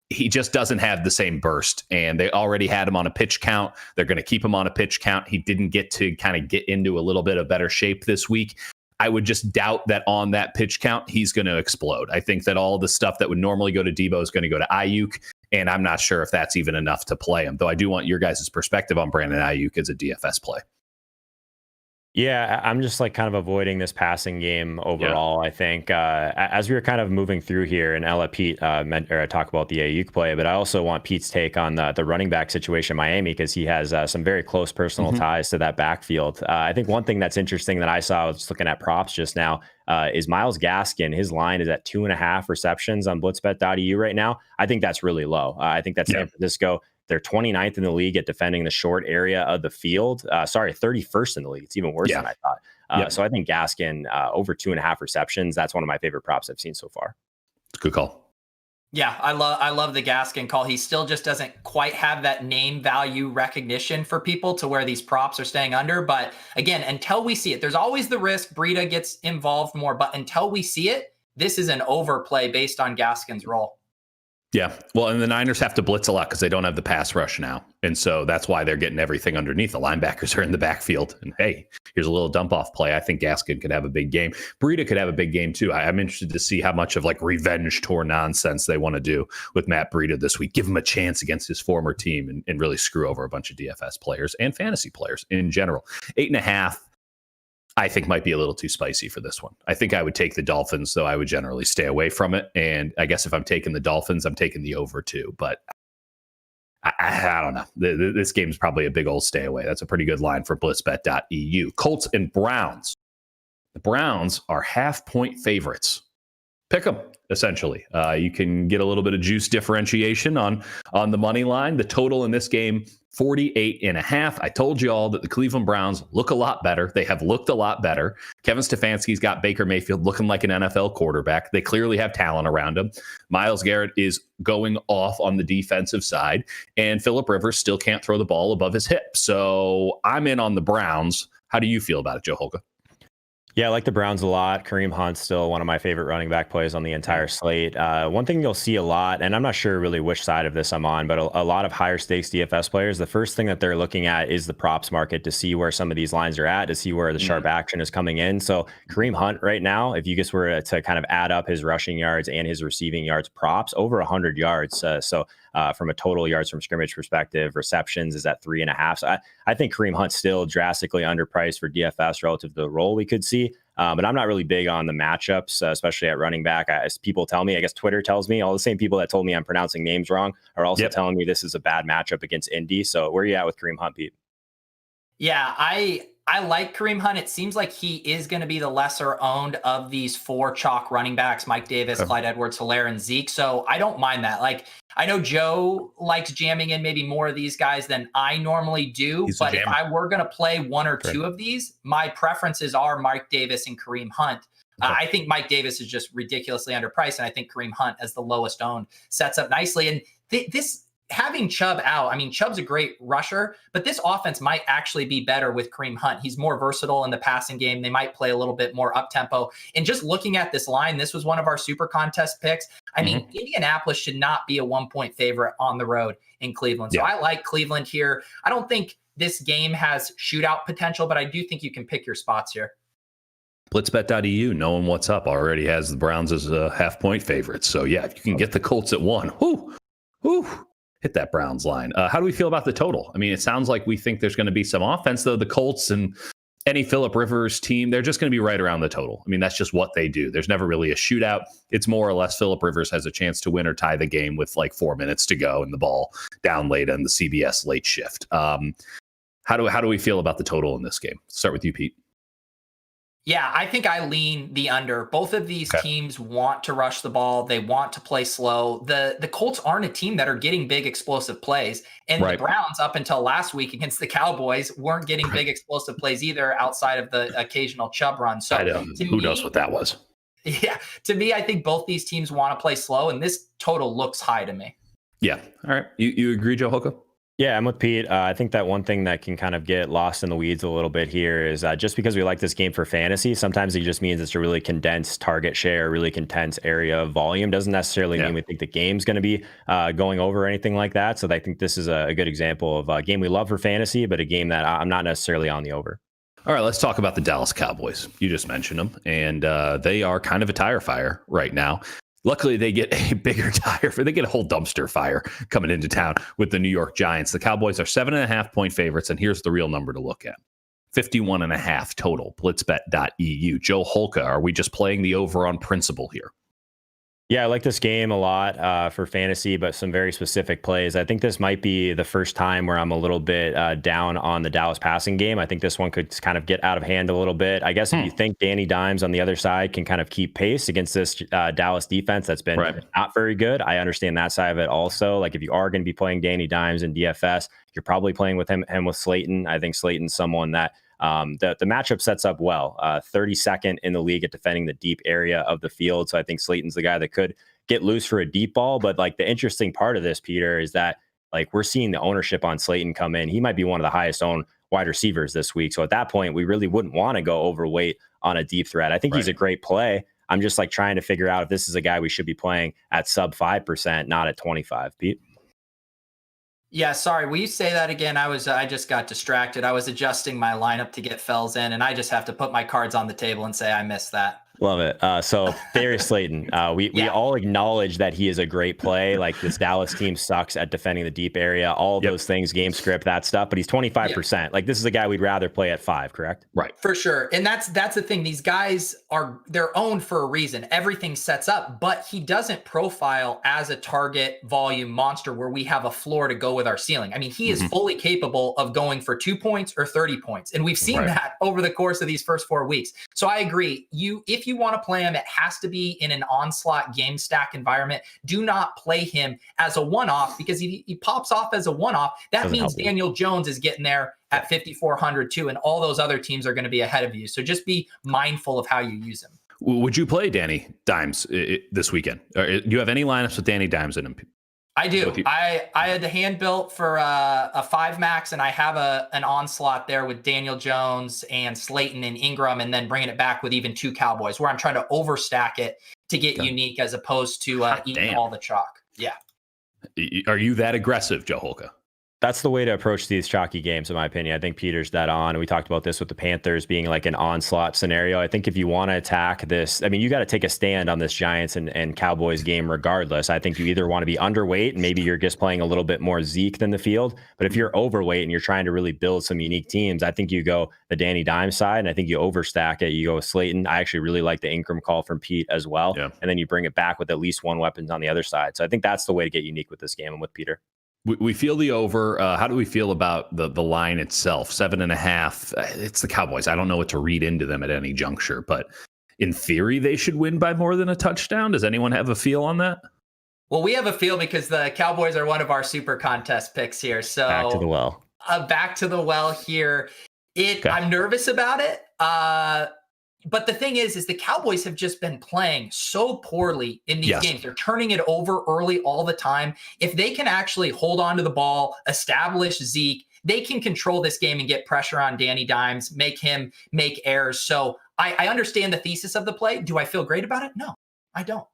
He just doesn't have the same burst, and they already had him on a pitch count. They're going to keep him on a pitch count. He didn't get to kind of get into a little bit of better shape this week. I would just doubt that on that pitch count, he's going to explode. I think that all the stuff that would normally go to Deebo is going to go to Ayuk, and I'm not sure if that's even enough to play him, though I do want your guys' perspective on Brandon Ayuk as a DFS play. Yeah, I'm just like kind of avoiding this passing game overall. I think as we were kind of moving through here, and I'll let Pete talk about the Ayuk play, but I also want Pete's take on the running back situation in Miami because he has some very close personal ties to that backfield. I think one thing that's interesting that I saw, I was just looking at props just now, is Myles Gaskin. His line is at 2.5 receptions on blitzbet.eu right now. I think that's really low. I think that's San Francisco. They're 29th in the league at defending the short area of the field. 31st in the league. It's even worse than I thought. So I think Gaskin over 2.5 receptions. That's one of my favorite props I've seen so far. Good call. Yeah, I love the Gaskin call. He still just doesn't quite have that name value recognition for people to where these props are staying under. But again, until we see it, there's always the risk Breida gets involved more. But until we see it, this is an overplay based on Gaskin's role. Yeah. Well, and the Niners have to blitz a lot because they don't have the pass rush now. And so that's why they're getting everything underneath. The linebackers are in the backfield. And hey, here's a little dump off play. I think Gaskin could have a big game. Breida could have a big game too. I'm interested to see how much of like revenge tour nonsense they want to do with Matt Breida this week. Give him a chance against his former team and really screw over a bunch of DFS players and fantasy players in general. 8.5. I think might be a little too spicy for this one. I think I would take the Dolphins, though I would generally stay away from it. And I guess if I'm taking the Dolphins, I'm taking the over too. But I don't know. This game is probably a big old stay away. That's a pretty good line for blitzbet.eu. Colts and Browns. The Browns are 0.5-point favorites. Pick them, essentially. You can get a little bit of juice differentiation on the money line. The total in this game, 48.5. I told you all that the Cleveland Browns look a lot better. They have looked a lot better. Kevin Stefanski's got Baker Mayfield looking like an NFL quarterback. They clearly have talent around him. Myles Garrett is going off on the defensive side, and Phillip Rivers still can't throw the ball above his hip. So I'm in on the Browns. How do you feel about it, Joe Holka? Yeah, I like the Browns a lot. Kareem Hunt's still one of my favorite running back plays on the entire slate. One thing you'll see a lot, and I'm not sure really which side of this I'm on, but a lot of higher stakes DFS players, the first thing that they're looking at is the props market to see where some of these lines are at, to see where the sharp action is coming in. So Kareem Hunt right now, if you just were to kind of add up his rushing yards and his receiving yards props, over 100 yards. From a total yards from scrimmage perspective, receptions is at 3.5. So I think Kareem Hunt's still drastically underpriced for DFS relative to the role we could see. But I'm not really big on the matchups, especially at running back. As people tell me, I guess Twitter tells me, all the same people that told me I'm pronouncing names wrong are also telling me this is a bad matchup against Indy. So where are you at with Kareem Hunt, Pete? Yeah, I like Kareem Hunt. It seems like he is going to be the lesser owned of these four chalk running backs, Mike Davis, Clyde Edwards-Helaire, and Zeke. So I don't mind that. Like, I know Joe likes jamming in maybe more of these guys than I normally do. But if I were going to play one or two of these, my preferences are Mike Davis and Kareem Hunt. I think Mike Davis is just ridiculously underpriced. And I think Kareem Hunt, as the lowest owned, sets up nicely. And this having Chubb out, I mean, Chubb's a great rusher, but this offense might actually be better with Kareem Hunt. He's more versatile in the passing game. They might play a little bit more up-tempo. And just looking at this line, this was one of our super contest picks. I mean, Indianapolis should not be a 1-point favorite on the road in Cleveland. So I like Cleveland here. I don't think this game has shootout potential, but I do think you can pick your spots here. Blitzbet.eu, knowing what's up, already has the Browns as a 0.5-point favorites. So, yeah, if you can get the Colts at 1, hit that Browns line. How do we feel about the total? I mean, it sounds like we think there's going to be some offense, though. The Colts and any Phillip Rivers team, they're just going to be right around the total. I mean, that's just what they do. There's never really a shootout. It's more or less Phillip Rivers has a chance to win or tie the game with like 4 minutes to go and the ball down late on the CBS late shift. How do we feel about the total in this game? Start with you, Pete. Yeah, I think I lean the under. Both of these teams want to rush the ball. They want to play slow. The Colts aren't a team that are getting big explosive plays. And the Browns, up until last week against the Cowboys, weren't getting big explosive plays either, outside of the occasional Chubb run. So who knows what that was? Yeah, to me, I think both these teams want to play slow, and this total looks high to me. Yeah. All right. You agree, Joe Holka? Yeah, I'm with Pete. I think that one thing that can kind of get lost in the weeds a little bit here is just because we like this game for fantasy, sometimes it just means it's a really condensed target share, really condensed area of volume. Doesn't necessarily mean we think the game's going to be going over or anything like that. So I think this is a good example of a game we love for fantasy, but a game that I'm not necessarily on the over. All right, let's talk about the Dallas Cowboys. You just mentioned them, and they are kind of a tire fire right now. Luckily, they get a bigger tire. They get a whole dumpster fire coming into town with the New York Giants. The Cowboys are 7.5-point favorites, and here's the real number to look at. 51.5 total. Blitzbet.eu. Joe Holka, are we just playing the over on principle here? Yeah, I like this game a lot for fantasy, but some very specific plays. I think this might be the first time where I'm a little bit down on the Dallas passing game. I think this one could kind of get out of hand a little bit. I guess if you think Danny Dimes on the other side can kind of keep pace against this Dallas defense that's been not very good, I understand that side of it also. Like if you are going to be playing Danny Dimes in DFS, you're probably playing with him with Slayton. I think Slayton's someone that the matchup sets up well. 32nd in the league at defending the deep area of the field. So I think Slayton's the guy that could get loose for a deep ball. But like the interesting part of this, Peter, is that like we're seeing the ownership on Slayton come in. He might be one of the highest owned wide receivers this week. So at that point, we really wouldn't want to go overweight on a deep threat. I think he's a great play. I'm just like trying to figure out if this is a guy we should be playing at sub 5%, not at 25. Pete? Yeah, sorry. Will you say that again? I just got distracted. I was adjusting my lineup to get Fells in, and I just have to put my cards on the table and say I missed that. Love it. So Darius Slayton, we all acknowledge that he is a great play. Like this Dallas team sucks at defending the deep area, all of those things, game script, that stuff. But he's 25%. Like this is a guy we'd rather play at 5, correct? Right. For sure. And that's the thing. These guys they're owned for a reason. Everything sets up, but he doesn't profile as a target volume monster where we have a floor to go with our ceiling. I mean, he is fully capable of going for 2 points or 30 points. And we've seen that over the course of these first 4 weeks. So I agree. If you want to play him, it has to be in an onslaught game stack environment. Do not play him as a one-off, because if he pops off as a one-off, that means Daniel Jones is getting there at 5,400 too, and all those other teams are going to be ahead of you. So just be mindful of how you use him. Would you play Danny Dimes this weekend? Do you have any lineups with Danny Dimes in them? I do. I had the hand built for a 5 max, and I have an onslaught there with Daniel Jones and Slayton and Ingram, and then bringing it back with even 2 Cowboys, where I'm trying to overstack it to get unique as opposed to eating all the chalk. Yeah. Are you that aggressive, Joe Holka? That's the way to approach these chalky games, in my opinion. I think Peter's dead on. And we talked about this with the Panthers being like an onslaught scenario. I think if you want to attack this, I mean, you got to take a stand on this Giants and Cowboys game regardless. I think you either want to be underweight and maybe you're just playing a little bit more Zeke than the field. But if you're overweight and you're trying to really build some unique teams, I think you go the Danny Dimes side, and I think you overstack it. You go with Slayton. I actually really like the Ingram call from Pete as well. Yeah. And then you bring it back with at least one weapon on the other side. So I think that's the way to get unique with this game and with Peter. We feel the over. How do we feel about the line itself? 7.5. It's the Cowboys. I don't know what to read into them at any juncture, but in theory, they should win by more than a touchdown. Does anyone have a feel on that? Well, we have a feel because the Cowboys are one of our super contest picks here. So back to the well. Back to the well here. I'm nervous about it. But the thing is the Cowboys have just been playing so poorly in these games. They're turning it over early all the time. If they can actually hold on to the ball, establish Zeke, they can control this game and get pressure on Danny Dimes, make him make errors. So I understand the thesis of the play. Do I feel great about it? No, I don't.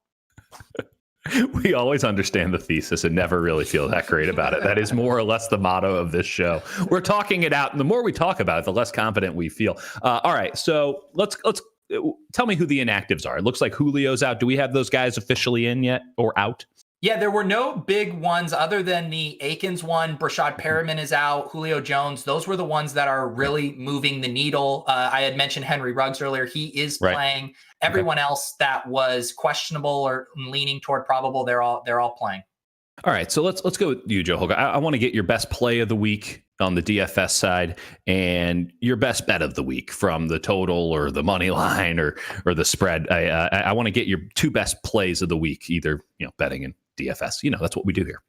We always understand the thesis and never really feel that great about it. That is more or less the motto of this show. We're talking it out, and the more we talk about it, the less confident we feel. All right, so let's tell me who the inactives are. It looks like Julio's out. Do we have those guys officially in yet or out? Yeah, there were no big ones other than the Akins one. Brashad Perriman is out. Julio Jones. Those were the ones that are really moving the needle. I had mentioned Henry Ruggs earlier. He is playing. Everyone else that was questionable or leaning toward probable, they're all playing. All right, so let's go with you, Joe Holka. I want to get your best play of the week on the DFS side and your best bet of the week from the total or the money line or the spread. I want to get your 2 best plays of the week, either betting and DFS. That's what we do here.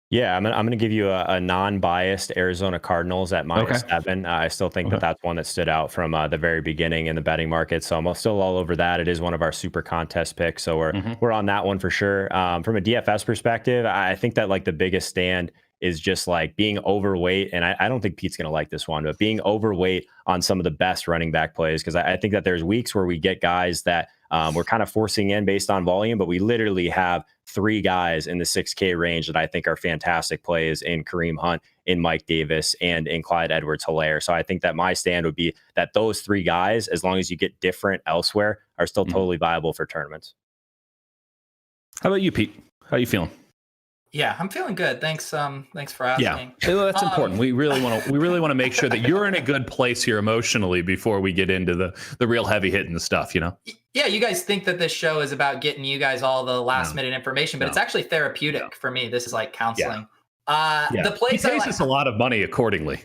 Yeah, I'm going to give you a non-biased Arizona Cardinals at -7. I still think that's one that stood out from the very beginning in the betting market. So I'm still all over that. It is one of our super contest picks. So we're on that one for sure. From a DFS perspective, I think that like the biggest stand is just like being overweight. And I don't think Pete's going to like this one, but being overweight on some of the best running back plays. Because I think that there's weeks where we get guys that we're kind of forcing in based on volume, but we literally have 3 guys in the 6K range that I think are fantastic plays in Kareem Hunt, in Mike Davis, and in Clyde Edwards-Helaire. So I think that my stand would be that those 3 guys, as long as you get different elsewhere, are still totally viable for tournaments. How about you, Pete? How are you feeling? Yeah, I'm feeling good. Thanks for asking. Yeah, that's important. We really want to make sure that you're in a good place here emotionally before we get into the real heavy hitting stuff. Yeah, you guys think that this show is about getting you guys all the last minute information, but it's actually therapeutic for me. This is like counseling. The plays he pays us a lot of money accordingly.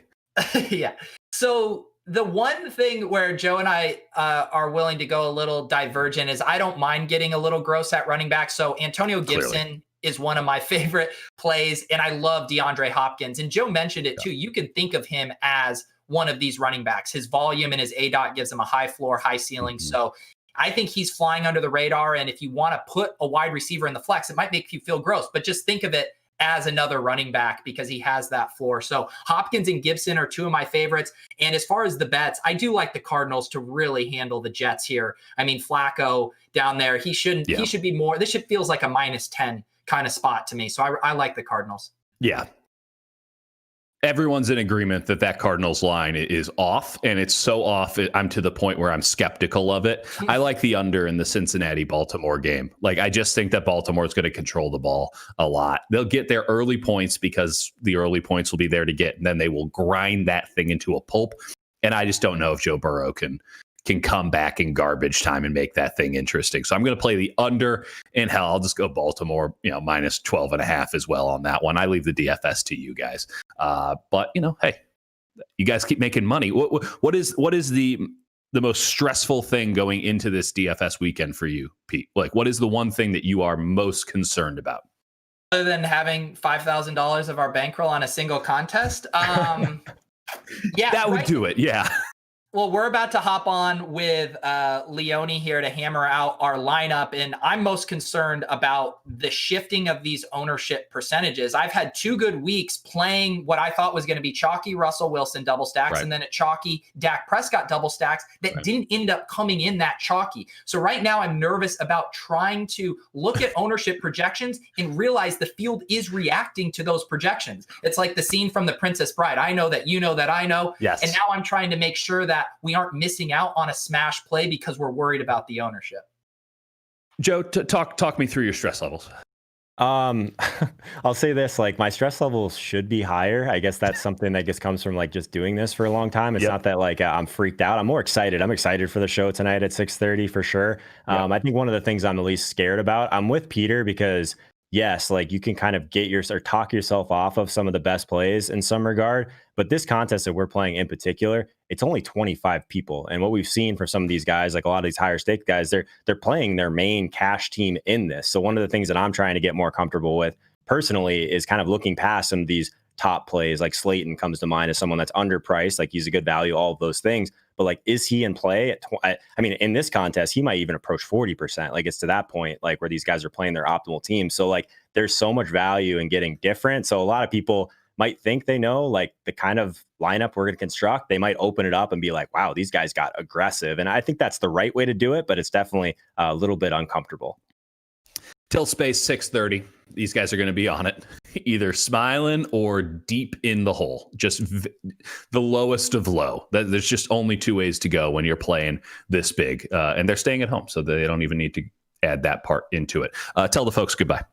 Yeah. So the one thing where Joe and I are willing to go a little divergent is I don't mind getting a little gross at running back. So Antonio Gibson is one of my favorite plays, and I love DeAndre Hopkins. And Joe mentioned it too. You can think of him as one of these running backs. His volume and his ADOT gives him a high floor, high ceiling. So I think he's flying under the radar. And if you want to put a wide receiver in the flex, it might make you feel gross, but just think of it as another running back because he has that floor. So Hopkins and Gibson are 2 of my favorites. And as far as the bets, I do like the Cardinals to really handle the Jets here. I mean, Flacco down there, he should be more. This feels like a -10 kind of spot to me. So I like the Cardinals. Yeah. everyone's in agreement that Cardinals line is off, and it's so off. I'm to the point where I'm skeptical of it. I like the under in the Cincinnati-Baltimore game. Like, I just think that Baltimore is going to control the ball a lot. They'll get their early points because the early points will be there to get, and then they will grind that thing into a pulp. And I just don't know if Joe Burrow can come back in garbage time and make that thing interesting. So I'm going to play the under, and hell, I'll just go Baltimore, minus 12.5 as well on that one. I leave the DFS to you guys. But hey, you guys keep making money. What is the most stressful thing going into this DFS weekend for you, Pete? Like, what is the one thing that you are most concerned about? Other than having $5,000 of our bankroll on a single contest? Yeah, that would do it. Yeah. Well, we're about to hop on with Leone here to hammer out our lineup, and I'm most concerned about the shifting of these ownership percentages. I've had 2 good weeks playing what I thought was going to be chalky Russell Wilson double stacks, and then a chalky Dak Prescott double stacks that didn't end up coming in that chalky. So right now I'm nervous about trying to look at ownership projections and realize the field is reacting to those projections. It's like the scene from The Princess Bride. I know that you know that I know. Yes. And now I'm trying to make sure that we aren't missing out on a smash play because we're worried about the ownership. Joe, talk me through your stress levels. I'll say this, like, my stress levels should be higher. I guess that's something that just comes from like just doing this for a long time. It's not that like I'm freaked out. I'm more excited. I'm excited for the show tonight at 6:30 for sure. I think one of the things I'm the least scared about, I'm with Peter because yes, like you can kind of talk yourself off of some of the best plays in some regard. But this contest that we're playing in particular, it's only 25 people. And what we've seen for some of these guys, like a lot of these higher stake guys, they're playing their main cash team in this. So one of the things that I'm trying to get more comfortable with personally is kind of looking past some of these top plays. Like Slayton comes to mind as someone that's underpriced, like he's a good value, all of those things. But like, is he in play? I mean, in this contest, he might even approach 40%. Like it's to that point, like where these guys are playing their optimal team. So like, there's so much value in getting different. So a lot of people might think they know like the kind of lineup we're going to construct. They might open it up and be like, wow, these guys got aggressive. And I think that's the right way to do it, but it's definitely a little bit uncomfortable. Till space 6:30. These guys are going to be on it, either smiling or deep in the hole, just the lowest of low. There's just only 2 ways to go when you're playing this big, and they're staying at home, so they don't even need to add that part into it. Tell the folks goodbye.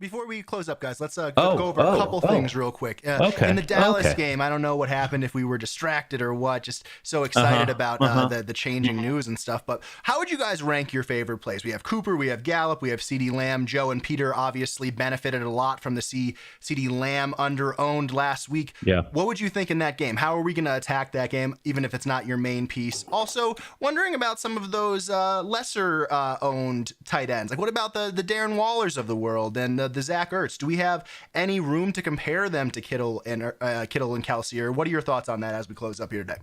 Before we close up, guys, let's go over a couple things real quick. In the Dallas game, I don't know what happened, if we were distracted or what, just so excited about the changing news and stuff. But how would you guys rank your favorite plays? We have Cooper, we have Gallup, we have CeeDee Lamb. Joe and Peter obviously benefited a lot from the CeeDee Lamb under-owned last week. Yeah. What would you think in that game? How are we going to attack that game, even if it's not your main piece? Also, wondering about some of those lesser-owned tight ends. Like, what about the Darren Wallers of the world and the Zach Ertz? Do we have any room to compare them to Kittle and Kelsey? Or what are your thoughts on that as we close up here today?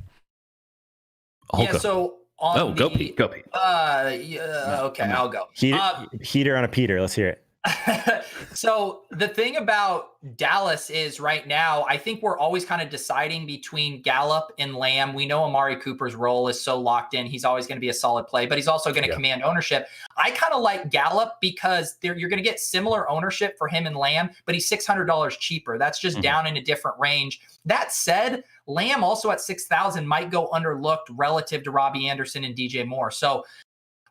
Holka. Yeah, so on go Pete. Okay, I'll go. Heater on a Peter. Let's hear it. So the thing about Dallas is right now, I think we're always kind of deciding between Gallup and Lamb. We know Amari Cooper's role is so locked in. He's always going to be a solid play, but he's also going to command ownership. I kind of like Gallup because you're going to get similar ownership for him and Lamb, but he's $600 cheaper. That's just down in a different range. That said, Lamb also at 6,000 might go underlooked relative to Robbie Anderson and DJ Moore. So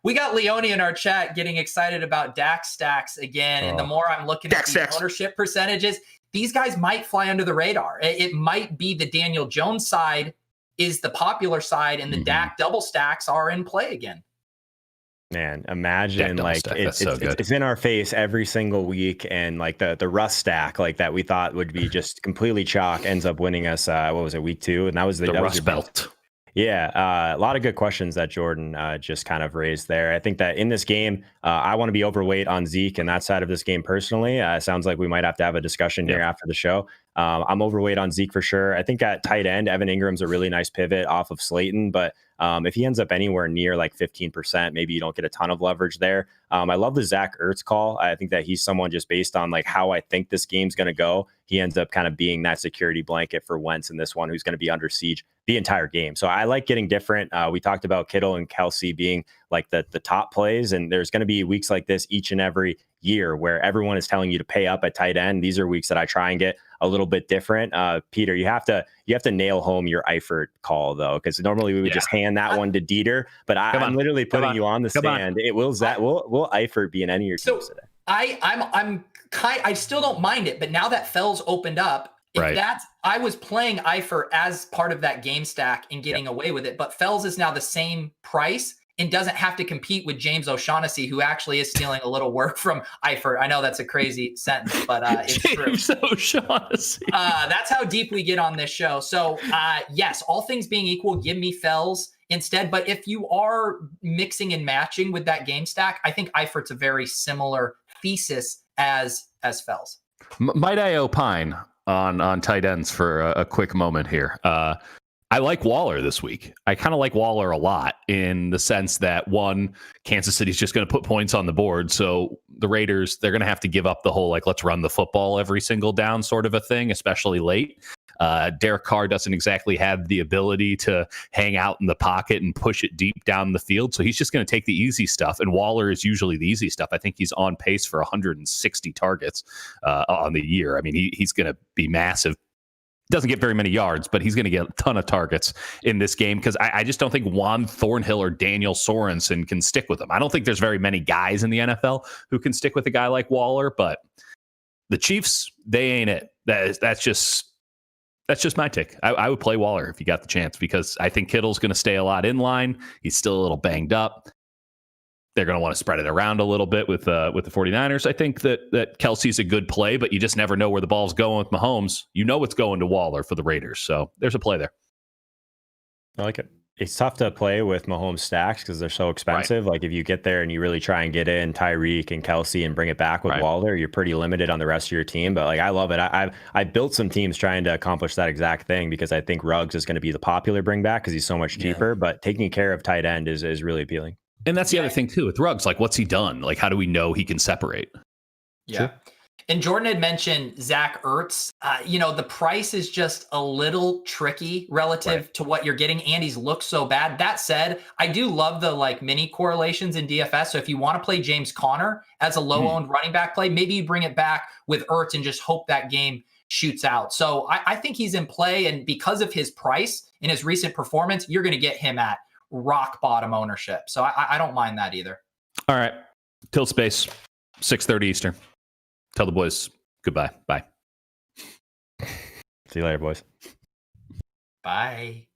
we got Leone in our chat getting excited about Dak stacks again. And the more I'm looking at the ownership percentages, these guys might fly under the radar. It might be the Daniel Jones side is the popular side, and the Dak double stacks are in play again. Man, imagine like it's in our face every single week, and like the Russ stack like that we thought would be just completely chalk ends up winning us. What was it, week 2? And that was the Russ belt. Yeah, a lot of good questions that Jordan just kind of raised there. I think that in this game, I want to be overweight on Zeke and that side of this game personally. Sounds like we might have to have a discussion here after the show. I'm overweight on Zeke for sure. I think at tight end, Evan Ingram's a really nice pivot off of Slayton, but if he ends up anywhere near like 15%, maybe you don't get a ton of leverage there. I love the Zach Ertz call. I think that he's someone just based on like how I think this game's going to go. He ends up kind of being that security blanket for Wentz in this one, who's going to be under siege the entire game. So I like getting different. We talked about Kittle and Kelsey being like the top plays, and there's going to be weeks like this each and every year where everyone is telling you to pay up at tight end. These are weeks that I try and get a little bit different. Peter, you have to nail home your Eifert call though, because normally we would just hand that one to Dieter, but I'm literally putting you on the stand. Will Eifert be in any of your teams today? I still don't mind it, but now that Fells opened up, I was playing Eifert as part of that game stack and getting away with it, but Fells is now the same price and doesn't have to compete with James O'Shaughnessy, who actually is stealing a little work from Eifert. I know that's a crazy sentence, but it's James true. O'Shaughnessy. That's how deep we get on this show. So yes, all things being equal, give me Fells instead. But if you are mixing and matching with that game stack, I think Eifert's a very similar thesis as Fells. Might I opine on tight ends for a quick moment here? I like Waller this week. I kind of like Waller a lot in the sense that, one, Kansas City's just going to put points on the board. So the Raiders, they're going to have to give up the whole, like, let's run the football every single down sort of a thing, especially late. Derek Carr doesn't exactly have the ability to hang out in the pocket and push it deep down the field. So he's just going to take the easy stuff. And Waller is usually the easy stuff. I think he's on pace for 160 targets on the year. I mean, he's going to be massive. Doesn't get very many yards, but he's going to get a ton of targets in this game because I just don't think Juan Thornhill or Daniel Sorensen can stick with him. I don't think there's very many guys in the NFL who can stick with a guy like Waller, but the Chiefs, they ain't it. That's just my take. I would play Waller if you got the chance because I think Kittle's going to stay a lot in line. He's still a little banged up. They're going to want to spread it around a little bit with the 49ers. I think that Kelsey's a good play, but you just never know where the ball's going with Mahomes. You know it's going to Waller for the Raiders. So there's a play there. I like it. It's tough to play with Mahomes stacks because they're so expensive. Right. Like if you get there and you really try and get in Tyreek and Kelsey and bring it back with Waller, you're pretty limited on the rest of your team. But like I love it. I built some teams trying to accomplish that exact thing because I think Ruggs is going to be the popular bring back because he's so much cheaper. But taking care of tight end is really appealing. And that's the other thing, too, with Ruggs. Like, what's he done? Like, how do we know he can separate? Yeah. Sure. And Jordan had mentioned Zach Ertz. The price is just a little tricky relative to what you're getting. Andy's looks so bad. That said, I do love the mini correlations in DFS. So if you want to play James Conner as a low-owned running back play, maybe you bring it back with Ertz and just hope that game shoots out. So I think he's in play. And because of his price and his recent performance, you're going to get him at rock bottom ownership. So I don't mind that either. All right. Tilt space, 6:30 Eastern. Tell the boys goodbye. Bye. See you later, boys. Bye.